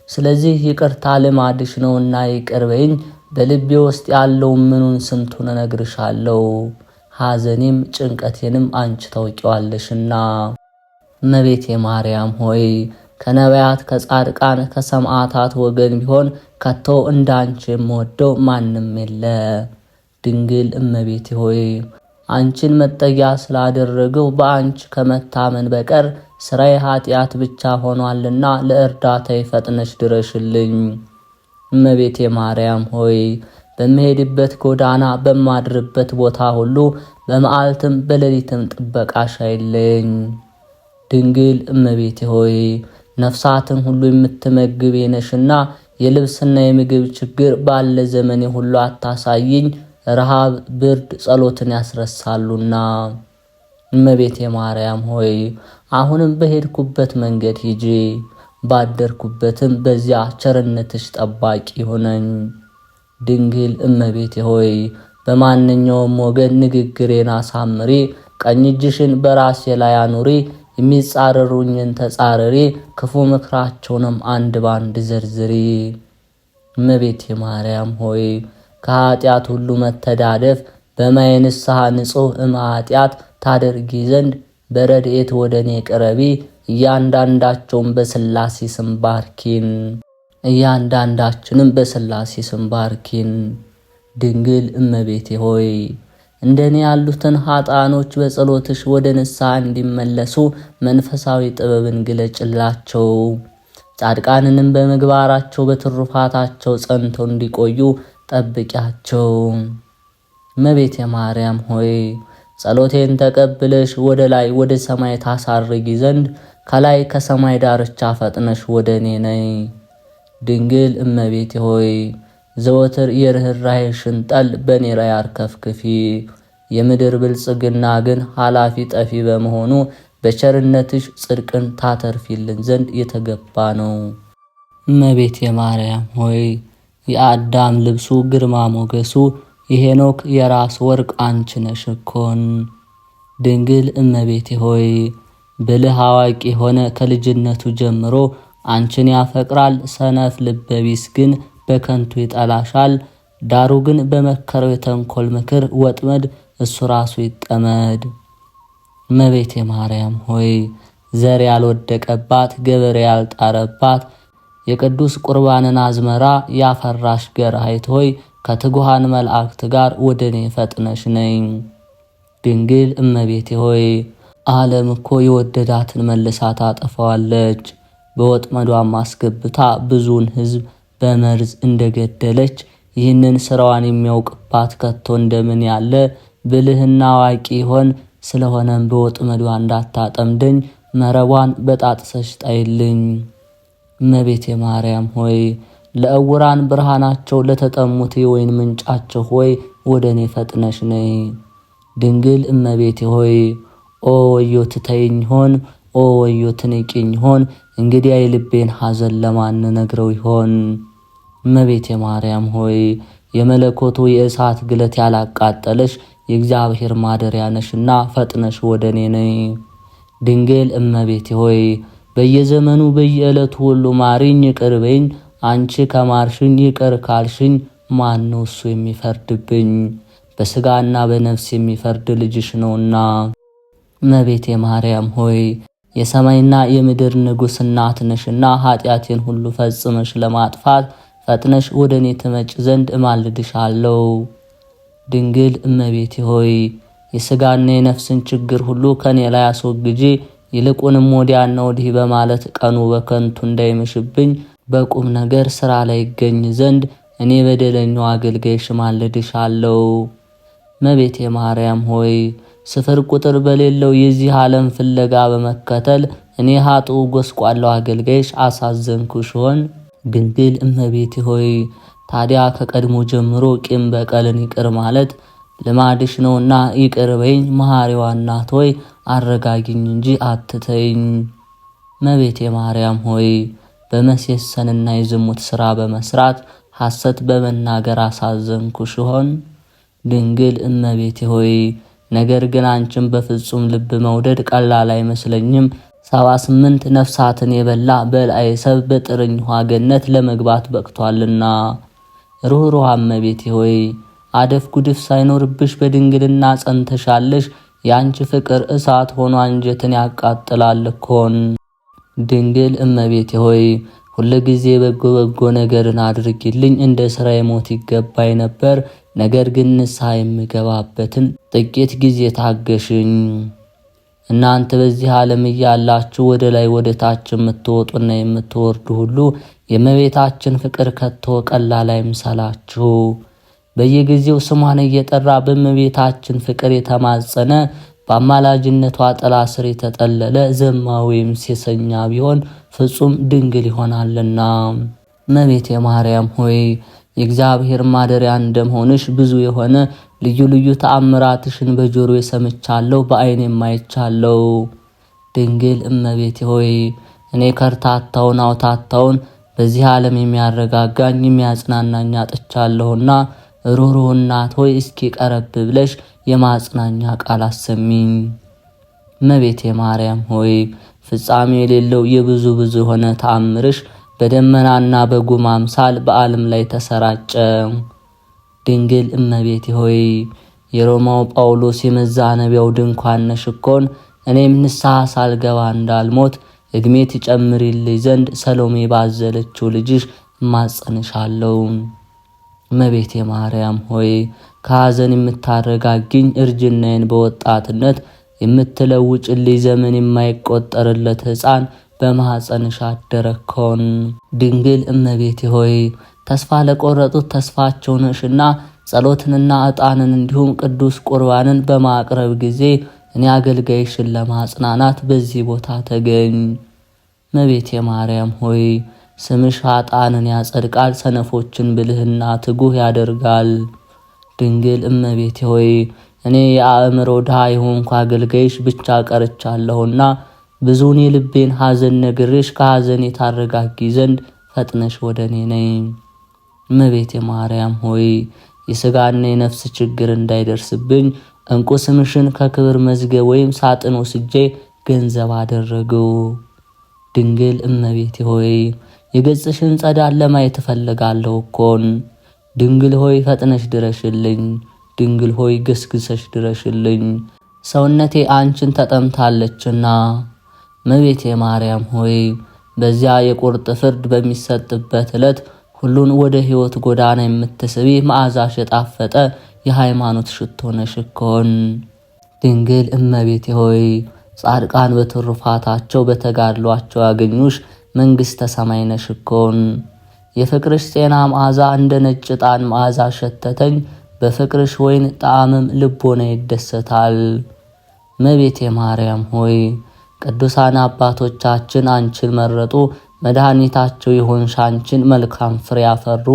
S1: ስለዚህ ይቅርታ ልማድሽ ነውና ይቅር በይኝ። በልቤ ውስጥ ያለው ምኑን ስንቱን እነግርሻለሁ። ሐዘኔም ጭንቀቴንም አንቺ ታውቂዋለሽና። እመቤቴ ማርያም ሆይ ከነቢያት ከጻድቃን ከሰማዕታት ወገን ቢሆን ከቶ እንዳንቺ የምወደው ማንም የለ። ድንግል እመቤቴ ሆይ አንቺን መጠጊያ ስላደረገው በአንቺ ከመታመን በቀር ስራዬ ኃጢአት ብቻ ሆኗልና ለእርዳታ ፈጥነሽ ድረሽልኝ። እመቤቴ ማርያም ሆይ በመሄድበት ጎዳና በማድርበት ቦታ ሁሉ በመዓልትም በሌሊትም ጥበቃሽ አይለኝ። ድንግል እመቤቴ ሆይ ነፍሳትን ሁሉ የምትመግብ ነሽና የልብስና የምግብ ችግር ባለ ዘመኔ ሁሉ አታሳይኝ። ረሃብ ብርድ ጸሎትን ያስረሳሉና። እመቤቴ ማርያም ሆይ አሁንም በሄድኩበት መንገድ ሂጂ፣ ባደርኩበትም በዚያ ቸርነትሽ ጠባቂ ሆነኝ። ድንግል እመቤቴ ሆይ በማንኛውም ወገን ንግግሬን አሳምሪ፣ ቀኝ እጅሽን በራሴ ላይ አኑሪ። የሚጻረሩኝን ተጻረሪ፣ ክፉ ምክራቸውንም አንድ ባንድ ዘርዝሪ። እመቤቴ ማርያም ሆይ ከኃጢአት ሁሉ መተዳደፍ በማየ ንስሐ ንጹሕ እምኃጢአት ታደርጊ ዘንድ በረድኤት ወደ እኔ ቅረቢ። እያንዳንዳቸውም በሥላሴ ስም ባርኪን። እያንዳንዳችንም በሥላሴ ስም ባርኪን። ድንግል እመቤቴ ሆይ እንደኔ ያሉትን ኃጥአኖች በጸሎትሽ ወደ ንስሐ እንዲመለሱ መንፈሳዊ ጥበብን ግለጭላቸው። ጻድቃንንም በምግባራቸው በትሩፋታቸው ጸንተው እንዲቆዩ ጠብቂያቸው። እመቤቴ ማርያም ሆይ ጸሎቴን ተቀብለሽ ወደ ላይ ወደ ሰማይ ታሳርጊ ዘንድ ከላይ ከሰማይ ዳርቻ ፈጥነሽ ወደ እኔ ነይ። ድንግል እመቤቴ ሆይ ዘወትር የርኅራኄሽን ጠል በእኔ ላይ አርከፍክፊ። የምድር ብልጽግና ግን ኃላፊ ጠፊ በመሆኑ በቸርነትሽ ጽድቅን ታተርፊልን ዘንድ የተገባ ነው። እመቤቴ ማርያም ሆይ የአዳም ልብሱ ግርማ ሞገሱ የሄኖክ የራስ ወርቅ አንቺ ነሽ እኮን። ድንግል እመቤቴ ሆይ ብልህ አዋቂ ሆነ ከልጅነቱ ጀምሮ አንቺን ያፈቅራል። ሰነፍ ልበቢስ ግን በከንቱ ይጠላሻል። ዳሩ ግን በመከረው የተንኮል ምክር ወጥመድ እሱ ራሱ ይጠመድ። እመቤቴ ማርያም ሆይ ዘር ያልወደቀባት ገበሬ ያልጣረባት የቅዱስ ቁርባንን አዝመራ ያፈራሽ ገርኃይት ሆይ ከትጉሃን መላእክት ጋር ወደ እኔ ፈጥነሽ ነይ። ድንግል እመቤቴ ሆይ ዓለም እኮ የወደዳትን መልሳ ታጠፋዋለች። በወጥመዷም አስገብታ ብዙውን ሕዝብ በመርዝ እንደገደለች ይህንን ስራዋን የሚያውቅባት ከቶ እንደምን ያለ ብልህና አዋቂ ይሆን? ስለሆነም በወጥመዷ እንዳታጠምደኝ መረቧን በጣጥሰሽ ጣይልኝ። እመቤቴ ማርያም ሆይ ለዕውራን ብርሃናቸው ለተጠሙት የወይን ምንጫቸው ሆይ ወደ እኔ ፈጥነሽ ነይ። ድንግል እመቤቴ ሆይ ኦ ወዮ ትተይኝ ሆን? ኦ ወዮ ትንቂኝ ሆን? እንግዲህ የልቤን ሐዘን ለማን ነግረው ይሆን? እመቤቴ ማርያም ሆይ የመለኮቱ የእሳት ግለት ያላቃጠለሽ የእግዚአብሔር ማደሪያ ነሽና ፈጥነሽ ወደ እኔ ነይ። ድንግል እመቤቴ ሆይ በየዘመኑ በየዕለቱ ሁሉ ማሪኝ፣ ይቅር በይኝ። አንቺ ከማርሽኝ ይቅር ካልሽኝ ማን ነው እሱ የሚፈርድብኝ? በሥጋና በነፍስ የሚፈርድ ልጅሽ ነውና። እመቤቴ ማርያም ሆይ የሰማይና የምድር ንጉሥ እናት ነሽና ኃጢአቴን ሁሉ ፈጽመሽ ለማጥፋት ፈጥነሽ ወደ እኔ ትመጭ ዘንድ እማልድሻለሁ። ድንግል እመቤቴ ሆይ የሥጋና የነፍስን ችግር ሁሉ ከኔ ላይ አስወግጂ። ይልቁንም ወዲያና ወዲህ በማለት ቀኑ በከንቱ እንዳይመሽብኝ በቁም ነገር ሥራ ላይ ይገኝ ዘንድ እኔ በደለኛው አገልጋይሽ እማልድሻለሁ። እመቤቴ ማርያም ሆይ ስፍር ቁጥር በሌለው የዚህ ዓለም ፍለጋ በመከተል እኔ ኃጥኡ ጎስቋላው አገልጋይሽ አሳዘንኩሽ ሆን? ድንግል እመቤቴ ሆይ ታዲያ ከቀድሞ ጀምሮ ቂም በቀልን ይቅር ማለት ልማድሽ ነውና ይቅር በይኝ። መሐሪዋ እናት ሆይ አረጋጊኝ እንጂ አትተይኝ። እመቤቴ ማርያም ሆይ በመሴሰንና የዝሙት ሥራ በመስራት ሐሰት በመናገር አሳዘንኩሽ ሆን? ድንግል እመቤቴ ሆይ ነገር ግን አንቺን በፍጹም ልብ መውደድ ቀላል አይመስለኝም። 78 ነፍሳትን የበላ በልዐ ሰብ በጥርኝ ውሃ ገነት ለመግባት በቅቷልና። ሩኅሩኅ እመቤቴ ሆይ አደፍ ጉድፍ ሳይኖርብሽ በድንግልና ጸንተሻለሽ። የአንቺ ፍቅር እሳት ሆኖ አንጀትን ያቃጥላል እኮን። ድንግል እመቤቴ ሆይ ሁልጊዜ በጎ በጎ ነገርን አድርጊልኝ። እንደ ሥራዬ ሞት ይገባኝ ነበር፣ ነገር ግን ንስሐ የምገባበትን ጥቂት ጊዜ ታገሽኝ። እናንተ በዚህ ዓለም እያላችሁ ወደ ላይ ወደ ታች የምትወጡና የምትወርዱ ሁሉ የእመቤታችን ፍቅር ከቶ ቀላል አይምሰላችሁ። በየጊዜው ስሟን እየጠራ በእመቤታችን ፍቅር የተማጸነ በአማላጅነቷ ጥላ ስር የተጠለለ ዘማዊ ወይም ሴሰኛ ቢሆን ፍጹም ድንግል ይሆናልና። እመቤቴ ማርያም ሆይ የእግዚአብሔር ማደሪያ እንደመሆንሽ ብዙ የሆነ ልዩ ልዩ ተአምራትሽን በጆሮ ሰምቻለሁ፣ በዓይኔም አይቻለሁ። ድንግል እመቤቴ ሆይ እኔ ከርታታውን አውታታውን በዚህ ዓለም የሚያረጋጋኝ የሚያጽናናኝ አጥቻለሁና ሩኅሩኅ እናት ሆይ እስኪ ቀረብ ብለሽ የማጽናኛ ቃል አሰሚኝ። እመቤቴ ማርያም ሆይ ፍጻሜ የሌለው የብዙ ብዙ የሆነ ተአምርሽ በደመናና በጉም አምሳል በዓለም ላይ ተሰራጨ። ድንግል እመቤቴ ሆይ የሮማው ጳውሎስ የመዛነቢያው ድንኳን ነሽ እኮን። እኔም ንስሐ ሳልገባ እንዳልሞት ዕድሜ ትጨምሪልኝ ዘንድ ሰሎሜ ባዘለችው ልጅሽ እማጸንሻለሁ። እመቤቴ ማርያም ሆይ ከሐዘን የምታረጋግኝ እርጅናዬን በወጣትነት የምትለውጭልኝ ዘመን የማይቆጠርለት ሕፃን በማኅፀንሽ አደረኮን። ድንግል እመቤቴ ሆይ ተስፋ ለቆረጡት ተስፋቸው ነሽና ጸሎትንና ዕጣንን እንዲሁም ቅዱስ ቁርባንን በማቅረብ ጊዜ እኔ አገልጋይሽን ለማጽናናት በዚህ ቦታ ተገኝ። እመቤቴ ማርያም ሆይ ስምሽ ኃጥአንን ያጸድቃል፣ ሰነፎችን ብልህና ትጉህ ያደርጋል። ድንግል እመቤቴ ሆይ እኔ የአእምሮ ድሃ የሆንኩ አገልጋይሽ ብቻ ቀርቻለሁና ብዙውን የልቤን ሐዘን ነግሬሽ ከሐዘን የታረጋጊ ዘንድ ፈጥነሽ ወደ እኔ ነይ። እመቤቴ ማርያም ሆይ የሥጋና የነፍስ ችግር እንዳይደርስብኝ ዕንቁ ስምሽን ከክብር መዝገብ ወይም ሳጥን ወስጄ ገንዘብ አደረገው። ድንግል እመቤቴ ሆይ የገጽሽን ጸዳል ለማየት እፈልጋለሁ እኮን። ድንግል ሆይ ፈጥነሽ ድረሽልኝ። ድንግል ሆይ ገስግሰሽ ድረሽልኝ፣ ሰውነቴ አንቺን ተጠምታለችና። እመቤቴ ማርያም ሆይ በዚያ የቁርጥ ፍርድ በሚሰጥበት ዕለት ሁሉን ወደ ሕይወት ጎዳና የምትስቢ መዓዛሽ የጣፈጠ የሃይማኖት ሽቶ ነሽ እኮን። ድንግል እመቤቴ ሆይ ጻድቃን በትሩፋታቸው በተጋድሏቸው ያገኙሽ መንግሥተ ሰማይ ነሽ እኮን። የፍቅርሽ ጤና መዓዛ እንደ ነጭ ዕጣን መዓዛ ሸተተኝ፣ በፍቅርሽ ወይን ጣዕምም ልቦና ይደሰታል። እመቤቴ ማርያም ሆይ ቅዱሳን አባቶቻችን አንቺን መረጡ፣ መድኃኒታቸው የሆንሽ አንቺን መልካም ፍሬ ያፈሩ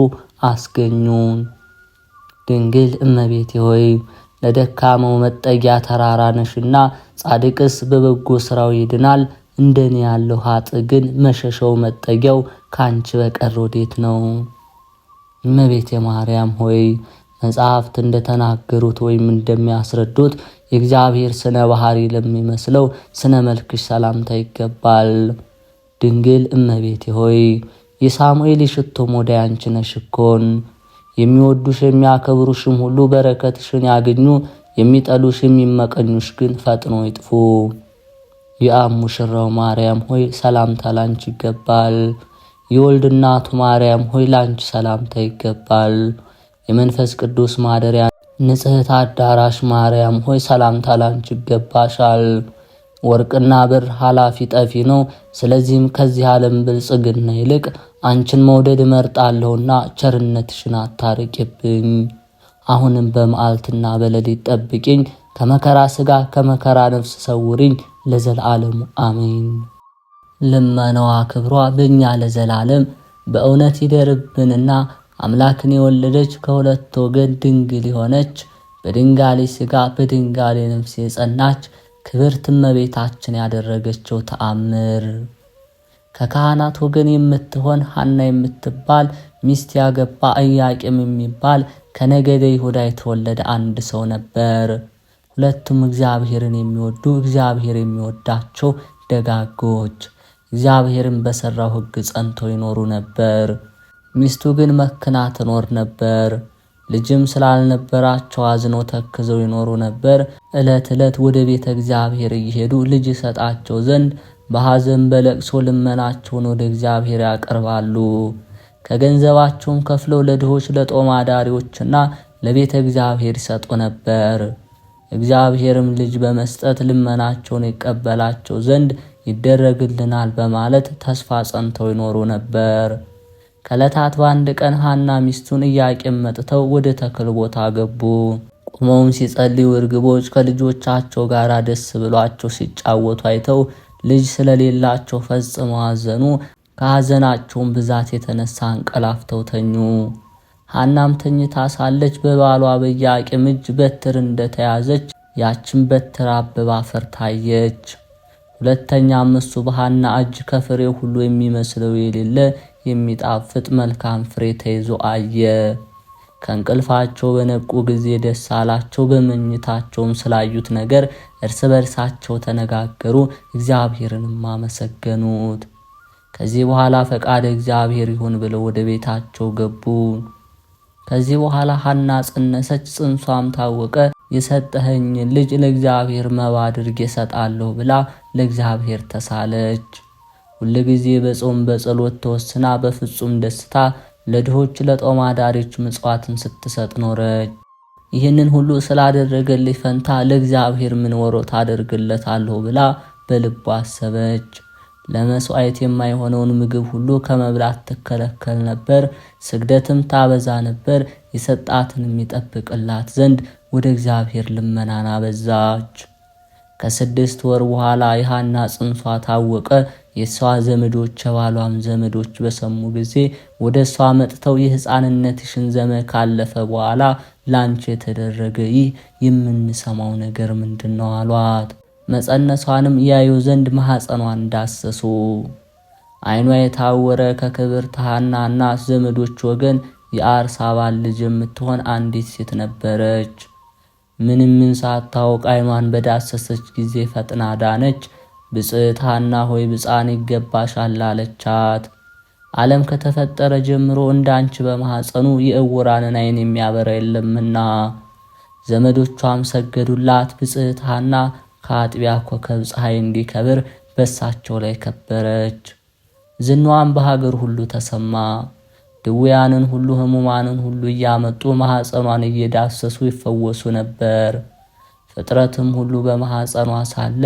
S1: አስገኙን። ድንግል እመቤቴ ሆይ ለደካመው መጠጊያ ተራራ ነሽና ጻድቅስ በበጎ ሥራው ይድናል፣ እንደኔ ያለው ኃጥእ ግን መሸሻው መጠጊያው ካንቺ በቀር ወዴት ነው? እመቤቴ ማርያም ሆይ መጽሐፍት እንደተናገሩት ወይም እንደሚያስረዱት የእግዚአብሔር ስነ ባህሪ ለሚመስለው ስነ መልክሽ ሰላምታ ይገባል። ድንግል እመቤቴ ሆይ የሳሙኤል የሽቶ ሞዳይ አንቺ ነሽ እኮን። የሚወዱሽ የሚያከብሩሽም ሁሉ በረከትሽን ያገኙ፣ የሚጠሉሽ የሚመቀኙሽ ግን ፈጥኖ ይጥፉ። የአብ ሙሽራው ማርያም ሆይ ሰላምታ ላንቺ ይገባል። የወልድ እናቱ ማርያም ሆይ ላንቺ ሰላምታ ይገባል። የመንፈስ ቅዱስ ማደሪያ ንጽሕት አዳራሽ ማርያም ሆይ ሰላምታ ላንቺ ይገባሻል። ወርቅና ብር ኃላፊ ጠፊ ነው። ስለዚህም ከዚህ ዓለም ብልጽግና ይልቅ አንቺን መውደድ እመርጣለሁና ቸርነትሽን አታርቂብኝ። አሁንም በመዓልትና በሌሊት ጠብቂኝ፣ ከመከራ ሥጋ ከመከራ ነፍስ ሰውሪኝ ለዘላለሙ አሜን። ልመናዋ ክብሯ በእኛ ለዘላለም በእውነት ይደርብንና አምላክን የወለደች ከሁለት ወገን ድንግል የሆነች በድንጋሌ ሥጋ በድንጋሌ ነፍስ የጸናች ክብርት እመቤታችን ያደረገችው ተአምር። ከካህናት ወገን የምትሆን ሐና የምትባል ሚስት ያገባ ኢያቄም የሚባል ከነገደ ይሁዳ የተወለደ አንድ ሰው ነበር። ሁለቱም እግዚአብሔርን የሚወዱ እግዚአብሔር የሚወዳቸው ደጋጎች፣ እግዚአብሔርን በሠራው ሕግ ጸንተው ይኖሩ ነበር። ሚስቱ ግን መክና ትኖር ነበር። ልጅም ስላልነበራቸው አዝነው ተክዘው ይኖሩ ነበር። ዕለት ዕለት ወደ ቤተ እግዚአብሔር እየሄዱ ልጅ ይሰጣቸው ዘንድ በሐዘን በለቅሶ ልመናቸውን ወደ እግዚአብሔር ያቀርባሉ። ከገንዘባቸውም ከፍለው ለድሆች ለጦም አዳሪዎችና ለቤተ እግዚአብሔር ይሰጡ ነበር። እግዚአብሔርም ልጅ በመስጠት ልመናቸውን ይቀበላቸው ዘንድ ይደረግልናል በማለት ተስፋ ጸንተው ይኖሩ ነበር። ከዕለታት በአንድ ቀን ሐና ሚስቱን ኢያቄም መጥተው ወደ ተክል ቦታ ገቡ። ቆመውም ሲጸልዩ እርግቦች ከልጆቻቸው ጋር ደስ ብሏቸው ሲጫወቱ አይተው ልጅ ስለሌላቸው ፈጽመው አዘኑ። ከሐዘናቸውም ብዛት የተነሳ አንቀላፍተው ተኙ። ሐናም ተኝታ ሳለች በባሏ በኢያቄም እጅ በትር እንደተያዘች ያችን በትር አብባ አፈር ታየች። ሁለተኛም እሱ በሐና እጅ ከፍሬው ሁሉ የሚመስለው የሌለ የሚጣፍጥ መልካም ፍሬ ተይዞ አየ። ከእንቅልፋቸው በነቁ ጊዜ ደስ አላቸው። በመኝታቸውም ስላዩት ነገር እርስ በርሳቸው ተነጋገሩ፣ እግዚአብሔርንም አመሰገኑት። ከዚህ በኋላ ፈቃደ እግዚአብሔር ይሁን ብለው ወደ ቤታቸው ገቡ። ከዚህ በኋላ ሐና ጸነሰች፣ ጽንሷም ታወቀ። የሰጠኸኝን ልጅ ለእግዚአብሔር መባ አድርጌ እሰጣለሁ ብላ ለእግዚአብሔር ተሳለች። ሁልጊዜ በጾም በጸሎት ተወስና በፍጹም ደስታ ለድሆች ለጦም አዳሪዎች ምጽዋትን ስትሰጥ ኖረች። ይህንን ሁሉ ስላደረገልኝ ፈንታ ለእግዚአብሔር ምን ወሮት አደርግለታለሁ ብላ በልቧ አሰበች። ለመስዋዕት የማይሆነውን ምግብ ሁሉ ከመብላት ትከለከል ነበር። ስግደትም ታበዛ ነበር። የሰጣትን የሚጠብቅላት ዘንድ ወደ እግዚአብሔር ልመናን አበዛች። ከ6 ወር በኋላ የሐና ጽንሷ ታወቀ። የሷ ዘመዶች የባሏም ዘመዶች በሰሙ ጊዜ ወደ እሷ መጥተው የሕፃንነትሽን ዘመን ካለፈ በኋላ ላንቺ የተደረገ ይህ የምንሰማው ነገር ምንድነው? አሏት። መጸነሷንም ያዩ ዘንድ ማኅፀኗን ዳሰሱ። ዓይኗ የታወረ ከክብርት ሐናና ዘመዶች ወገን የአርሳባል ልጅ የምትሆን አንዲት ሴት ነበረች። ምንም ሳታውቅ ዓይኗን በዳሰሰች ጊዜ ፈጥና ዳነች። ብጽዕት ሐና ሆይ ብፃን ይገባሻል አለቻት። ዓለም ከተፈጠረ ጀምሮ እንዳንቺ በማኅፀኑ የእውራንን ዓይን የሚያበራ የለምና። ዘመዶቿም ሰገዱላት። ብጽዕት ሐና ከአጥቢያ ኮከብ ፀሐይ እንዲከብር በሳቸው ላይ ከበረች። ዝናዋም በሀገር ሁሉ ተሰማ። ድውያንን ሁሉ ሕሙማንን ሁሉ እያመጡ ማኅፀኗን እየዳሰሱ ይፈወሱ ነበር። ፍጥረትም ሁሉ በማኅፀኗ ሳለ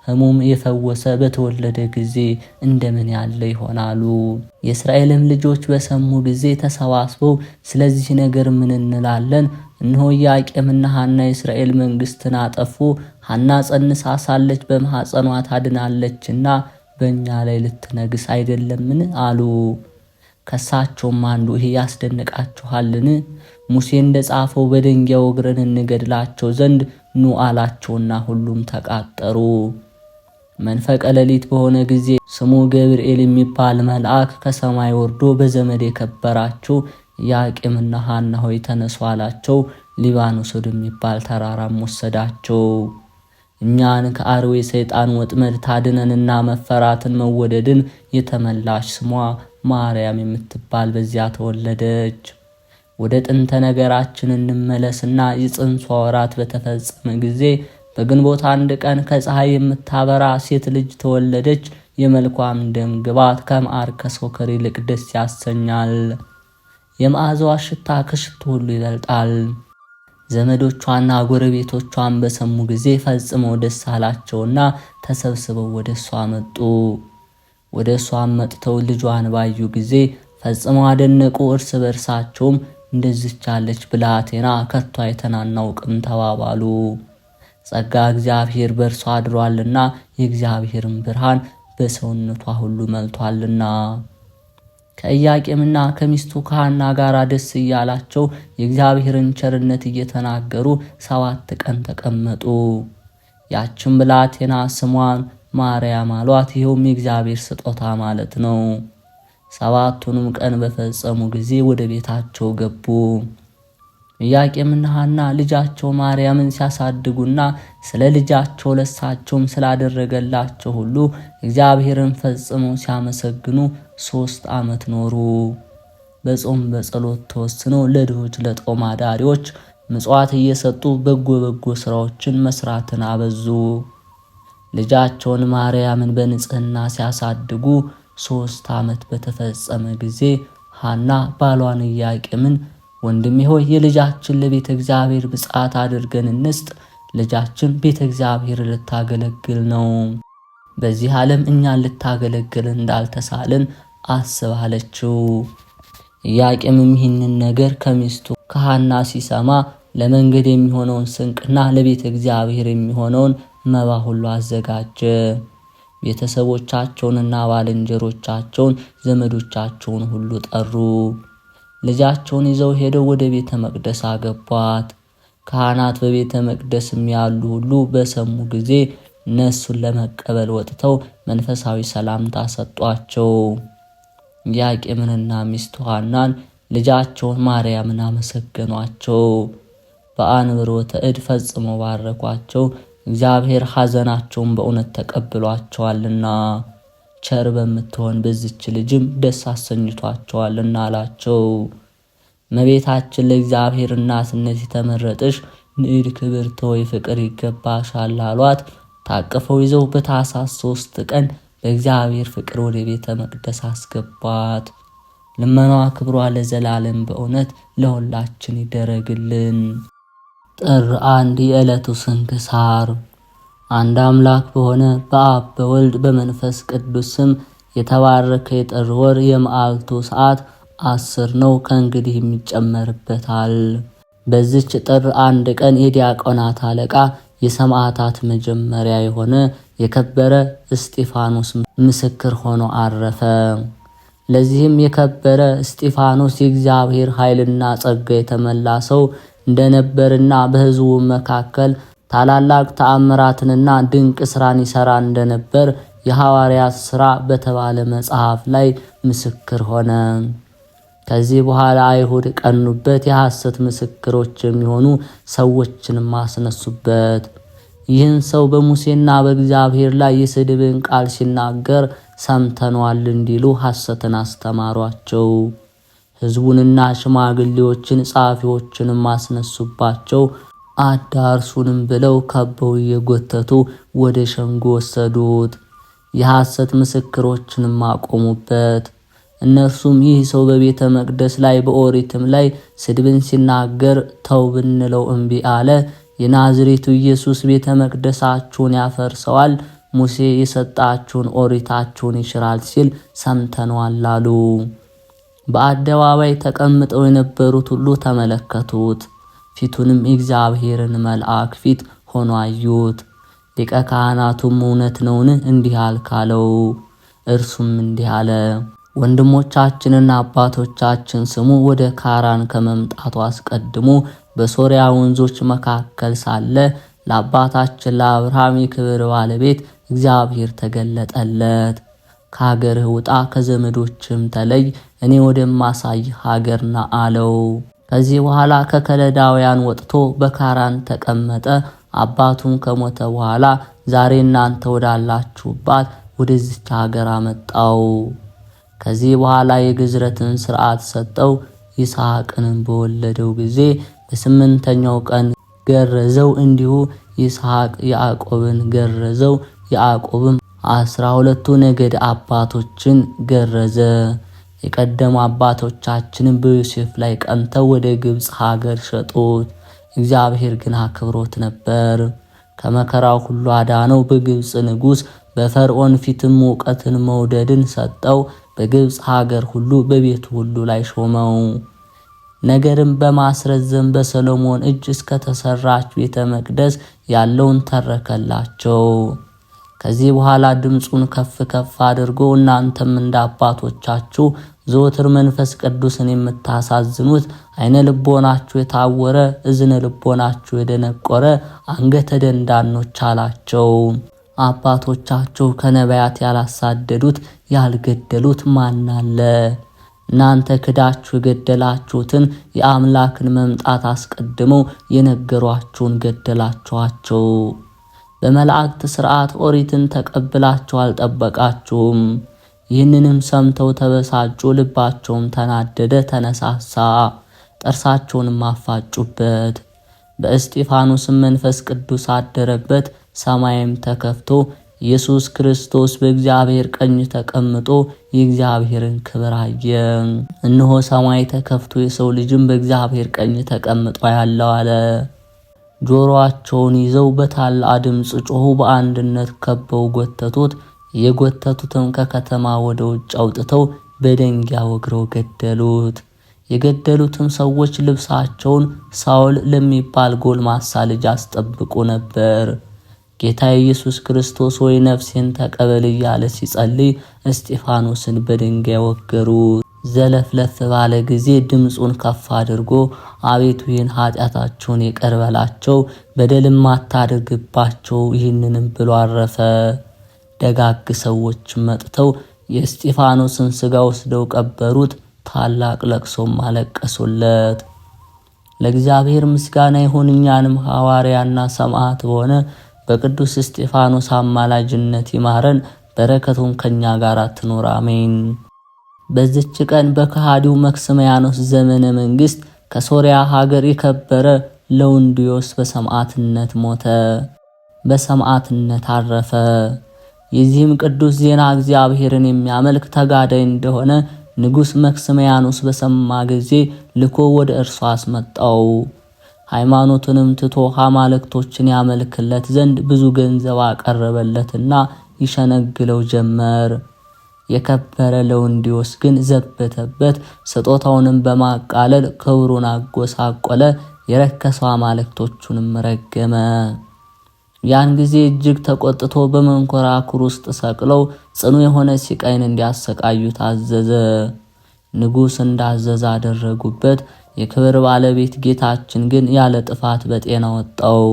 S1: ሕሙም የፈወሰ በተወለደ ጊዜ እንደምን ያለ ይሆናሉ። የእስራኤልም ልጆች በሰሙ ጊዜ ተሰባስበው ስለዚህ ነገር ምን እንላለን? እነሆ ኢያቄምና ሐና የእስራኤል መንግሥትን አጠፉ። ሐና ጸንሳ ሳለች በማኅፀኗ ታድናለችና በእኛ ላይ ልትነግስ አይደለምን? አሉ። ከሳቸውም አንዱ ይሄ ያስደንቃችኋልን? ሙሴ እንደጻፈው በድንጋይ ወግረን እንገድላቸው ዘንድ ኑ አላቸውና ሁሉም ተቃጠሩ። መንፈቀ ሌሊት በሆነ ጊዜ ስሙ ገብርኤል የሚባል መልአክ ከሰማይ ወርዶ በዘመድ የከበራችሁ ኢያቄምና ሐና ሆይ ተነሱ አላቸው። ሊባኖስ ወደሚባል ተራራም ወሰዳቸው። እኛን ከአርዌ ሰይጣን ወጥመድ ታድነንና መፈራትን መወደድን የተመላሽ ስሟ ማርያም የምትባል በዚያ ተወለደች። ወደ ጥንተ ነገራችን እንመለስና የጽንሷ ወራት በተፈጸመ ጊዜ በግንቦት 1 ቀን ከፀሐይ የምታበራ ሴት ልጅ ተወለደች። የመልኳም ደም ግባት ከማር ከሰከር ይልቅ ደስ ያሰኛል። የመዓዛዋ ሽታ ከሽቱ ሁሉ ይበልጣል። ዘመዶቿና ጎረቤቶቿን በሰሙ ጊዜ ፈጽመው ደስ አላቸውና ተሰብስበው ወደ እሷ መጡ። ወደ እሷም መጥተው ልጇን ባዩ ጊዜ ፈጽመው አደነቁ። እርስ በርሳቸውም እንደዚች ያለች ብላቴና ከቶ አይተን አናውቅም ተባባሉ። ጸጋ እግዚአብሔር በእርሷ አድሯልና የእግዚአብሔርን ብርሃን በሰውነቷ ሁሉ መልቷልና። ከኢያቄምና ከሚስቱ ከሐና ጋር ደስ እያላቸው የእግዚአብሔርን ቸርነት እየተናገሩ 7 ቀን ተቀመጡ። ያችን ብላቴና ስሟን ማርያም አሏት። ይኸውም የእግዚአብሔር ስጦታ ማለት ነው። 7ቱንም ቀን በፈጸሙ ጊዜ ወደ ቤታቸው ገቡ። ኢያቄምና ሐና ልጃቸው ማርያምን ሲያሳድጉና ስለ ልጃቸው ለሳቸውም ስላደረገላቸው ሁሉ እግዚአብሔርን ፈጽመው ሲያመሰግኑ 3 ዓመት ኖሩ። በጾም በጸሎት ተወስነው ለድሆች ለጦም አዳሪዎች ምጽዋት እየሰጡ በጎ ስራዎችን መስራትን አበዙ። ልጃቸውን ማርያምን በንጽህና ሲያሳድጉ 3 ዓመት በተፈጸመ ጊዜ ሐና ባሏን ኢያቄምን ወንድሜ ሆይ የልጃችን ለቤተ እግዚአብሔር ብጽዓት አድርገን እንስጥ። ልጃችን ቤተ እግዚአብሔር ልታገለግል ነው። በዚህ ዓለም እኛን ልታገለግል እንዳልተሳልን አስባለችው። ኢያቄምም ይህንን ነገር ከሚስቱ ከሐና ሲሰማ ለመንገድ የሚሆነውን ስንቅና ለቤተ እግዚአብሔር የሚሆነውን መባ ሁሉ አዘጋጀ። ቤተሰቦቻቸውንና ባልንጀሮቻቸውን ዘመዶቻቸውን ሁሉ ጠሩ። ልጃቸውን ይዘው ሄደው ወደ ቤተ መቅደስ አገቧት። ካህናት በቤተ መቅደስም ያሉ ሁሉ በሰሙ ጊዜ እነሱን ለመቀበል ወጥተው መንፈሳዊ ሰላምታ ሰጧቸው። ኢያቄምንና ሚስቱ ሐናን ልጃቸውን ማርያምን አመሰገኗቸው። በአንብሮተ እድ ፈጽመው ባረኳቸው። እግዚአብሔር ሐዘናቸውን በእውነት ተቀብሏቸዋልና ቸር በምትሆን በዚች ልጅም ደስ አሰኝቷቸዋልና አላቸው። እመቤታችን ለእግዚአብሔር እናትነት የተመረጥሽ ንዕድ ክብርት ሆይ ፍቅር ይገባሻል አሏት። ታቅፈው ይዘው በታኅሳስ 3 ቀን በእግዚአብሔር ፍቅር ወደ ቤተ መቅደስ አስገቧት። ልመናዋ ክብሯ ለዘላለም በእውነት ለሁላችን ይደረግልን። ጥር 1 የዕለቱ ስንክሳር። አንድ አምላክ በሆነ በአብ በወልድ በመንፈስ ቅዱስ ስም የተባረከ የጥር ወር የመዓልቱ ሰዓት 10 ነው። ከእንግዲህ ይጨመርበታል። በዚች ጥር 1 ቀን የዲያቆናት አለቃ የሰማዕታት መጀመሪያ የሆነ የከበረ እስጢፋኖስ ምስክር ሆኖ አረፈ። ለዚህም የከበረ እስጢፋኖስ የእግዚአብሔር ኃይልና ጸጋ የተመላ ሰው እንደነበርና በሕዝቡ መካከል ታላላቅ ተአምራትንና ድንቅ ስራን ይሰራ እንደነበር የሐዋርያት ሥራ በተባለ መጽሐፍ ላይ ምስክር ሆነ። ከዚህ በኋላ አይሁድ ቀኑበት፣ የሐሰት ምስክሮች የሚሆኑ ሰዎችንም አስነሱበት። ይህን ሰው በሙሴና በእግዚአብሔር ላይ የስድብን ቃል ሲናገር ሰምተነዋል እንዲሉ ሐሰትን አስተማሯቸው። ሕዝቡንና ሽማግሌዎችን ጻፊዎችንም አስነሱባቸው። አዳርሱንም ብለው ከበው እየጎተቱ ወደ ሸንጎ ወሰዱት። የሐሰት ምስክሮችንም አቆሙበት። እነርሱም ይህ ሰው በቤተ መቅደስ ላይ በኦሪትም ላይ ስድብን ሲናገር ተው ብንለው እምቢ አለ። የናዝሬቱ ኢየሱስ ቤተ መቅደሳችሁን ያፈርሰዋል፣ ሙሴ የሰጣችሁን ኦሪታችሁን ይሽራል ሲል ሰምተነዋል አሉ። በአደባባይ ተቀምጠው የነበሩት ሁሉ ተመለከቱት። ፊቱንም የእግዚአብሔርን መልአክ ፊት ሆኖ አዩት። ሊቀ ካህናቱም እውነት ነውን እንዲህ አልካለው። እርሱም እንዲህ አለ፣ ወንድሞቻችንና አባቶቻችን ስሙ ወደ ካራን ከመምጣቱ አስቀድሞ በሶርያ ወንዞች መካከል ሳለ ለአባታችን ለአብርሃም የክብር ባለቤት እግዚአብሔር ተገለጠለት። ከሀገርህ ውጣ፣ ከዘመዶችም ተለይ፣ እኔ ወደማሳይ ሀገርና አለው። ከዚህ በኋላ ከከለዳውያን ወጥቶ በካራን ተቀመጠ። አባቱም ከሞተ በኋላ ዛሬ እናንተ ወዳላችሁባት ወደዚች ሀገር አመጣው። ከዚህ በኋላ የግዝረትን ሥርዓት ሰጠው። ይስሐቅንም በወለደው ጊዜ በ8ኛው ቀን ገረዘው። እንዲሁ ይስሐቅ ያዕቆብን ገረዘው። ያዕቆብም 12ቱ ነገድ አባቶችን ገረዘ። የቀደሙ አባቶቻችንን በዮሴፍ ላይ ቀንተው ወደ ግብፅ ሀገር ሸጡት። እግዚአብሔር ግን አክብሮት ነበር፣ ከመከራው ሁሉ አዳነው። በግብፅ ንጉሥ በፈርዖን ፊትም እውቀትን መውደድን ሰጠው። በግብፅ ሀገር ሁሉ በቤቱ ሁሉ ላይ ሾመው። ነገርም በማስረዘም በሰሎሞን እጅ እስከተሰራች ቤተ መቅደስ ያለውን ተረከላቸው። ከዚህ በኋላ ድምፁን ከፍ ከፍ አድርጎ እናንተም እንደ አባቶቻችሁ ዘወትር መንፈስ ቅዱስን የምታሳዝኑት፣ አይነ ልቦናችሁ የታወረ እዝነ ልቦናችሁ የደነቆረ አንገተ ደንዳኖች አላቸው። አባቶቻችሁ ከነቢያት ያላሳደዱት ያልገደሉት ማን አለ? እናንተ ክዳችሁ የገደላችሁትን የአምላክን መምጣት አስቀድመው የነገሯችሁን ገደላችኋቸው። በመላእክት ሥርዓት ኦሪትን ተቀብላችሁ አልጠበቃችሁም። ይህንንም ሰምተው ተበሳጩ፣ ልባቸውም ተናደደ፣ ተነሳሳ፣ ጥርሳቸውንም አፋጩበት። በእስጢፋኖስም መንፈስ ቅዱስ አደረበት። ሰማይም ተከፍቶ ኢየሱስ ክርስቶስ በእግዚአብሔር ቀኝ ተቀምጦ የእግዚአብሔርን ክብር አየ። እነሆ ሰማይ ተከፍቶ የሰው ልጅም በእግዚአብሔር ቀኝ ተቀምጦ ያለው አለ። ጆሮአቸውን ይዘው በታላቅ ድምፅ ጮኹ፣ በአንድነት ከበው ጎተቱት። የጎተቱትም ከከተማ ወደ ውጭ አውጥተው በደንጊያ ወግረው ገደሉት። የገደሉትም ሰዎች ልብሳቸውን ሳውል ለሚባል ጎልማሳ ልጅ አስጠብቁ ነበር። ጌታ ኢየሱስ ክርስቶስ ወይ ነፍሴን ተቀበል እያለ ሲጸልይ እስጢፋኖስን በድንጋይ ወገሩት። ዘለፍለፍ ባለ ጊዜ ድምፁን ከፍ አድርጎ አቤቱ ይህን ኃጢአታቸውን ይቅር በላቸው፣ በደልም አታድርግባቸው፣ ይህንንም ብሎ አረፈ። ደጋግ ሰዎች መጥተው የእስጢፋኖስን ሥጋ ወስደው ቀበሩት። ታላቅ ለቅሶም አለቀሱለት። ለእግዚአብሔር ምስጋና ይሁን፣ እኛንም ሐዋርያና ሰማዕት በሆነ በቅዱስ እስጢፋኖስ አማላጅነት ይማረን፣ በረከቱም ከኛ ጋር ትኖር አሜን። በዚች ቀን በከሃዲው መክስምያኖስ ዘመነ መንግስት ከሶሪያ ሀገር የከበረ ለውንድዮስ በሰማዕትነት ሞተ፣ በሰማዕትነት አረፈ። የዚህም ቅዱስ ዜና እግዚአብሔርን የሚያመልክ ተጋዳይ እንደሆነ ንጉሥ መክስምያኖስ በሰማ ጊዜ ልኮ ወደ እርሱ አስመጣው። ሃይማኖቱንም ትቶ አማልክቶችን ያመልክለት ዘንድ ብዙ ገንዘብ አቀረበለትና ይሸነግለው ጀመር። የከበረ ለውንድዮስ ግን ዘበተበት። ስጦታውንም በማቃለል ክብሩን አጎሳቆለ። የረከሰው አማልክቶቹንም ረገመ። ያን ጊዜ እጅግ ተቆጥቶ በመንኮራኩር ውስጥ ሰቅለው ጽኑ የሆነ ሲቃይን እንዲያሰቃዩት አዘዘ። ንጉሥ እንዳዘዘ አደረጉበት። የክብር ባለቤት ጌታችን ግን ያለ ጥፋት በጤና ወጣው።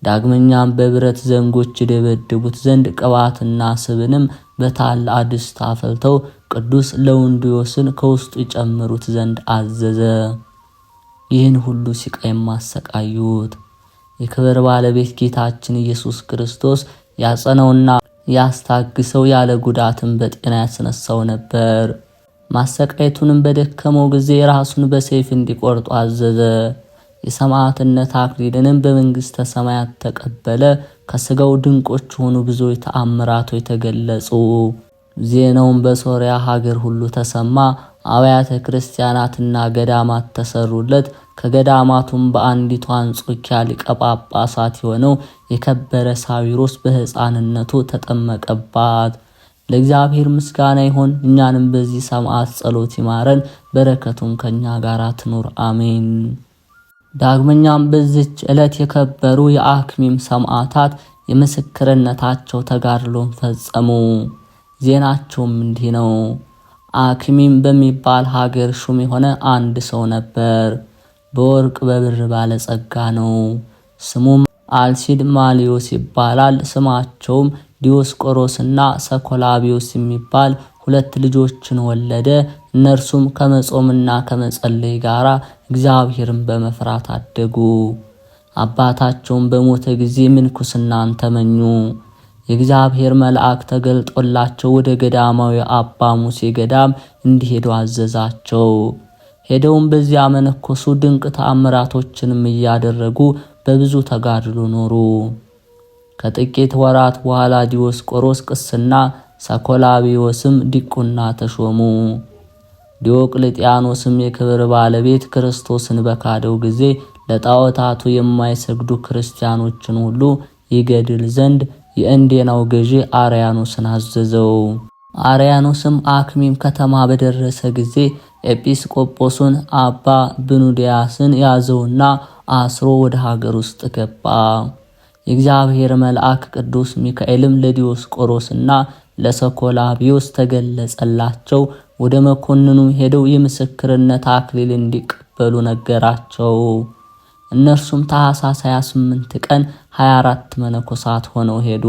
S1: ዳግመኛም በብረት ዘንጎች ደበድቡት ዘንድ ቅባትና ስብንም በታላቅ ድስት አፈልተው ቅዱስ ለውንድዮስን ከውስጡ ይጨምሩት ዘንድ አዘዘ። ይህን ሁሉ ሲቃይ ማሰቃዩት። የክብር ባለቤት ጌታችን ኢየሱስ ክርስቶስ ያጸነውና ያስታግሰው፣ ያለ ጉዳትም በጤና ያስነሳው ነበር። ማሰቃየቱንም በደከመው ጊዜ ራሱን በሰይፍ እንዲቆርጡ አዘዘ። የሰማዕትነት አክሊልንም በመንግስተ ሰማያት ተቀበለ። ከስጋው ድንቆች ሆኑ ብዙ ተአምራቶች ተገለጹ። ዜናውን በሶሪያ ሀገር ሁሉ ተሰማ። አብያተ ክርስቲያናትና ገዳማት ተሰሩለት። ከገዳማቱም በአንዲቱ አንጾኪያ ሊቀ ጳጳሳት የሆነው የከበረ ሳዊሮስ በሕፃንነቱ ተጠመቀባት። ለእግዚአብሔር ምስጋና ይሁን፣ እኛንም በዚህ ሰማዕት ጸሎት ይማረን፣ በረከቱም ከኛ ጋር ትኑር አሜን። ዳግመኛም በዚች ዕለት የከበሩ የአክሚም ሰማዕታት የምስክርነታቸው ተጋድሎን ፈጸሙ። ዜናቸውም እንዲህ ነው። አክሚም በሚባል ሀገር ሹም የሆነ አንድ ሰው ነበር። በወርቅ በብር ባለጸጋ ነው። ስሙም አልሲድ ማሊዮስ ይባላል። ስማቸውም ዲዮስቆሮስና ሰኮላቢዮስ የሚባል ሁለት ልጆችን ወለደ። እነርሱም ከመጾምና ከመጸለይ ጋር እግዚአብሔርን በመፍራት አደጉ። አባታቸውም በሞተ ጊዜ ምንኩስናን ተመኙ። የእግዚአብሔር መልአክ ተገልጦላቸው ወደ ገዳማዊ አባ ሙሴ ገዳም እንዲሄዱ አዘዛቸው። ሄደውም በዚያ መነኮሱ። ድንቅ ተአምራቶችንም እያደረጉ በብዙ ተጋድሎ ኖሩ። ከጥቂት ወራት በኋላ ዲዮስቆሮስ ቅስና፣ ሰኮላቢዮስም ዲቁና ተሾሙ። ዲዮቅልጥያኖስም የክብር ባለቤት ክርስቶስን በካደው ጊዜ ለጣዖታቱ የማይሰግዱ ክርስቲያኖችን ሁሉ ይገድል ዘንድ የእንዴናው ገዢ አርያኖስን አዘዘው። አርያኖስም አክሚም ከተማ በደረሰ ጊዜ ኤጲስቆጶሱን አባ ብኑዲያስን ያዘውና አስሮ ወደ ሀገር ውስጥ ገባ። የእግዚአብሔር መልአክ ቅዱስ ሚካኤልም ለዲዮስቆሮስና ለሰኮላቢዮስ ተገለጸላቸው። ወደ መኮንኑም ሄደው የምስክርነት አክሊል እንዲቀበሉ ነገራቸው። እነርሱም ታኅሳስ 28 ቀን 24 መነኮሳት ሆነው ሄዱ።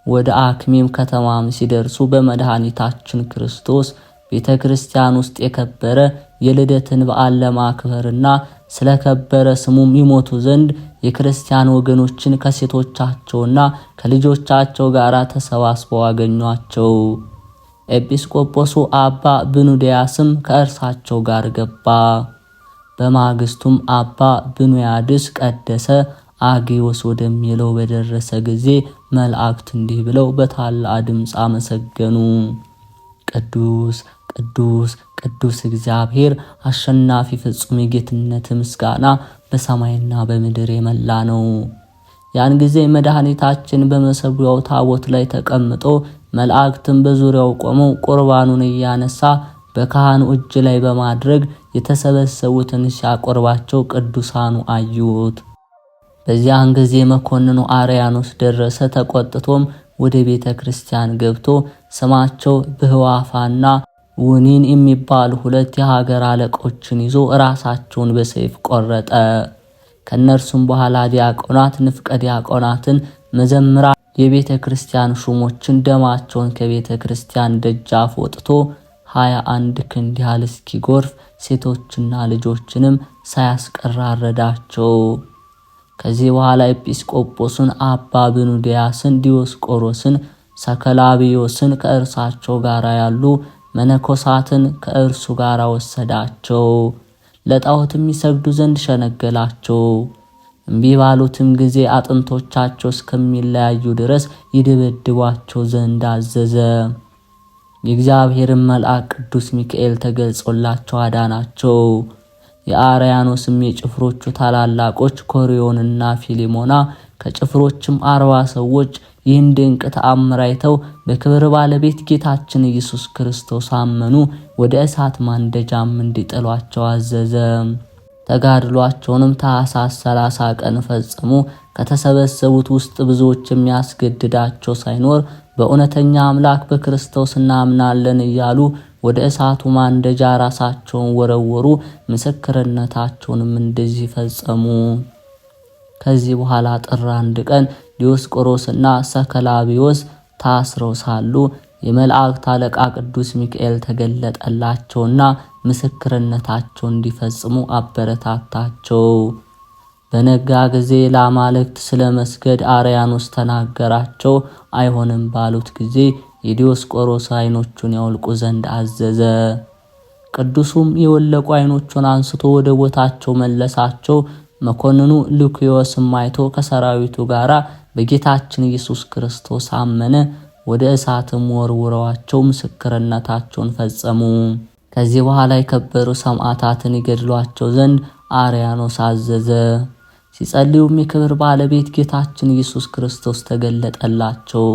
S1: ወደ አክሚም ከተማም ሲደርሱ በመድኃኒታችን ክርስቶስ ቤተክርስቲያን ውስጥ የከበረ የልደትን በዓል ለማክበርና ስለከበረ ስሙም ይሞቱ ዘንድ የክርስቲያን ወገኖችን ከሴቶቻቸውና ከልጆቻቸው ጋር ተሰባስበው አገኟቸው። ኤጲስቆጶሱ አባ ብኑዲያስም ከእርሳቸው ጋር ገባ። በማግስቱም አባ ብኑያድስ ቀደሰ አጌዎስ ወደሚለው በደረሰ ጊዜ መላእክት እንዲህ ብለው በታላቅ ድምፅ አመሰገኑ። ቅዱስ ቅዱስ ቅዱስ እግዚአብሔር አሸናፊ ፍጹም የጌትነት ምስጋና በሰማይና በምድር የመላ ነው። ያን ጊዜ መድኃኒታችን በመሰዊያው ታቦት ላይ ተቀምጦ መላእክትም በዙሪያው ቆመው ቁርባኑን እያነሳ በካህኑ እጅ ላይ በማድረግ የተሰበሰቡትን ሲያቆርባቸው ቅዱሳኑ አዩት። በዚያን ጊዜ መኮንኑ አርያኖስ ደረሰ። ተቆጥቶም ወደ ቤተ ክርስቲያን ገብቶ ስማቸው ብህዋፋና ውኒን የሚባሉ 2 የሀገር አለቆችን ይዞ ራሳቸውን በሰይፍ ቆረጠ። ከነርሱም በኋላ ዲያቆናት፣ ንፍቀ ዲያቆናትን፣ መዘምራን፣ የቤተ ክርስቲያን ሹሞችን ደማቸውን ከቤተ ክርስቲያን ደጃፍ ወጥቶ 21 ክንድ ያህል እስኪጎርፍ ሴቶችና ልጆችንም ሳያስቀር አረዳቸው። ከዚህ በኋላ ኤጲስቆጶሱን አባ ብኑዲያስን፣ ዲዮስቆሮስን፣ ሰከላቢዮስን ከእርሳቸው ጋር ያሉ መነኮሳትን ከእርሱ ጋር ወሰዳቸው። ለጣዖትም ይሰግዱ ዘንድ ሸነገላቸው። እምቢ ባሉትም ጊዜ አጥንቶቻቸው እስከሚለያዩ ድረስ ይደበድቧቸው ዘንድ አዘዘ። የእግዚአብሔርን መልአክ ቅዱስ ሚካኤል ተገልጾላቸው አዳናቸው። የአርያኖስም የጭፍሮቹ ታላላቆች ኮሪዮንና ፊሊሞና ከጭፍሮችም 40 ሰዎች ይህን ድንቅ ተአምር አይተው በክብር ባለቤት ጌታችን ኢየሱስ ክርስቶስ አመኑ። ወደ እሳት ማንደጃም እንዲጥሏቸው አዘዘ። ተጋድሏቸውንም ታኅሳስ 30 ቀን ፈጸሙ። ከተሰበሰቡት ውስጥ ብዙዎች የሚያስገድዳቸው ሳይኖር በእውነተኛ አምላክ በክርስቶስ እናምናለን እያሉ ወደ እሳቱ ማንደጃ ራሳቸውን ወረወሩ። ምስክርነታቸውንም እንደዚህ ፈጸሙ። ከዚህ በኋላ ጥር 1 ቀን ዲዮስቆሮስና ሰከላቢዮስ ታስረው ሳሉ የመላእክት አለቃ ቅዱስ ሚካኤል ተገለጠላቸውና ምስክርነታቸውን እንዲፈጽሙ አበረታታቸው። በነጋ ጊዜ ለአማልክት ስለመስገድ አርያኖስ ተናገራቸው። አይሆንም ባሉት ጊዜ የዲዮስቆሮስ ዓይኖቹን ያወልቁ ዘንድ አዘዘ። ቅዱሱም የወለቁ ዓይኖቹን አንስቶ ወደ ቦታቸው መለሳቸው። መኮንኑ ሉኪዮስም አይቶ ከሰራዊቱ ጋራ በጌታችን ኢየሱስ ክርስቶስ አመነ። ወደ እሳትም ወርውረዋቸው ምስክርነታቸውን ፈጸሙ። ከዚህ በኋላ የከበሩ ሰማዕታትን ይገድሏቸው ዘንድ አርያኖስ አዘዘ። ሲጸልዩም የክብር ባለቤት ጌታችን ኢየሱስ ክርስቶስ ተገለጠላቸው።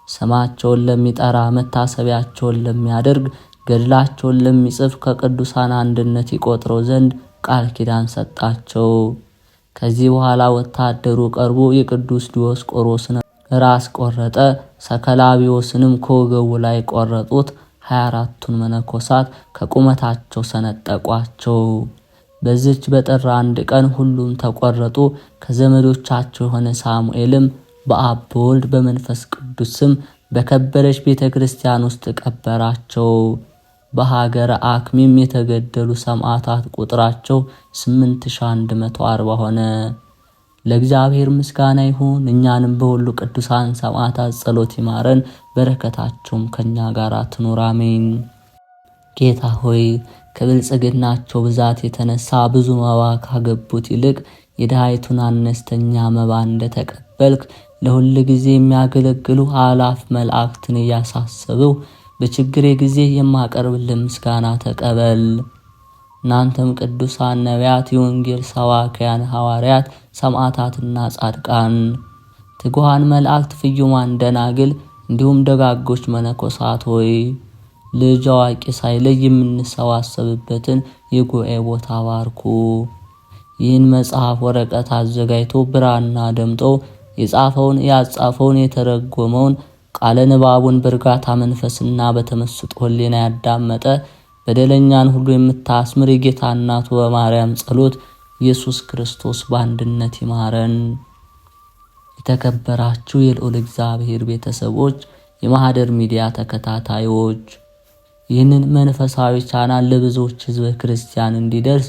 S1: ስማቸውን ለሚጠራ፣ መታሰቢያቸውን ለሚያደርግ፣ ገድላቸውን ለሚጽፍ ከቅዱሳን አንድነት ይቆጥረው ዘንድ ቃል ኪዳን ሰጣቸው። ከዚህ በኋላ ወታደሩ ቀርቦ የቅዱስ ዲዮስቆሮስን ራስ ቆረጠ። ሰከላቢዮስንም ከወገቡ ላይ ቆረጡት። 24ቱን መነኮሳት ከቁመታቸው ሰነጠቋቸው። በዚች በጥር 1 ቀን ሁሉም ተቆረጡ። ከዘመዶቻቸው የሆነ ሳሙኤልም በአብ በወልድ በመንፈስ ቅዱስ ስም በከበረች ቤተክርስቲያን ውስጥ ቀበራቸው። በሀገረ አክሚም የተገደሉ ሰማዕታት ቁጥራቸው 8140 ሆነ። ለእግዚአብሔር ምስጋና ይሁን። እኛንም በሁሉ ቅዱሳን ሰማዕታት ጸሎት ይማረን፣ በረከታቸውም ከኛ ጋር ትኑር አሜን። ጌታ ሆይ ከብልጽግናቸው ብዛት የተነሳ ብዙ መባ ካገቡት ይልቅ የድሃይቱን አነስተኛ መባ እንደተቀበልክ ለሁል ጊዜ የሚያገለግሉ አላፍ መላእክትን እያሳሰብው በችግሬ ጊዜ የማቀርብልህ ምስጋና ተቀበል። እናንተም ቅዱሳን ነቢያት፣ የወንጌል ሰባክያን ሐዋርያት፣ ሰማዕታትና ጻድቃን፣ ትጉሃን መላእክት፣ ፍዩማን ደናግል እንዲሁም ደጋጎች መነኮሳት ሆይ ልጅ አዋቂ ሳይለይ የምንሰባሰብበትን የጉባኤ ቦታ ባርኩ። ይህን መጽሐፍ ወረቀት አዘጋጅቶ ብራና ደምጦ የጻፈውን ያጻፈውን የተረጎመውን ቃለ ንባቡን በእርጋታ መንፈስና በተመስጦ ሕሊና ያዳመጠ በደለኛን ሁሉ የምታስምር የጌታ እናቱ በማርያም ጸሎት ኢየሱስ ክርስቶስ በአንድነት ይማረን። የተከበራችሁ የልዑል እግዚአብሔር ቤተሰቦች፣ የማህደር ሚዲያ ተከታታዮች ይህንን መንፈሳዊ ቻናል ለብዙዎች ሕዝበ ክርስቲያን እንዲደርስ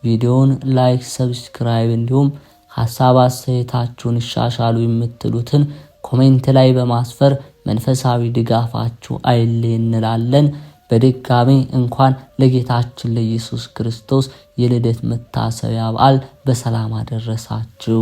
S1: ቪዲዮውን ላይክ፣ ሰብስክራይብ እንዲሁም ሐሳብ አስተያየታችሁን ይሻሻሉ የምትሉትን ኮሜንት ላይ በማስፈር መንፈሳዊ ድጋፋችሁ አይለየን እንላለን። በድጋሚ እንኳን ለጌታችን ለኢየሱስ ክርስቶስ የልደት መታሰቢያ በዓል በሰላም አደረሳችሁ።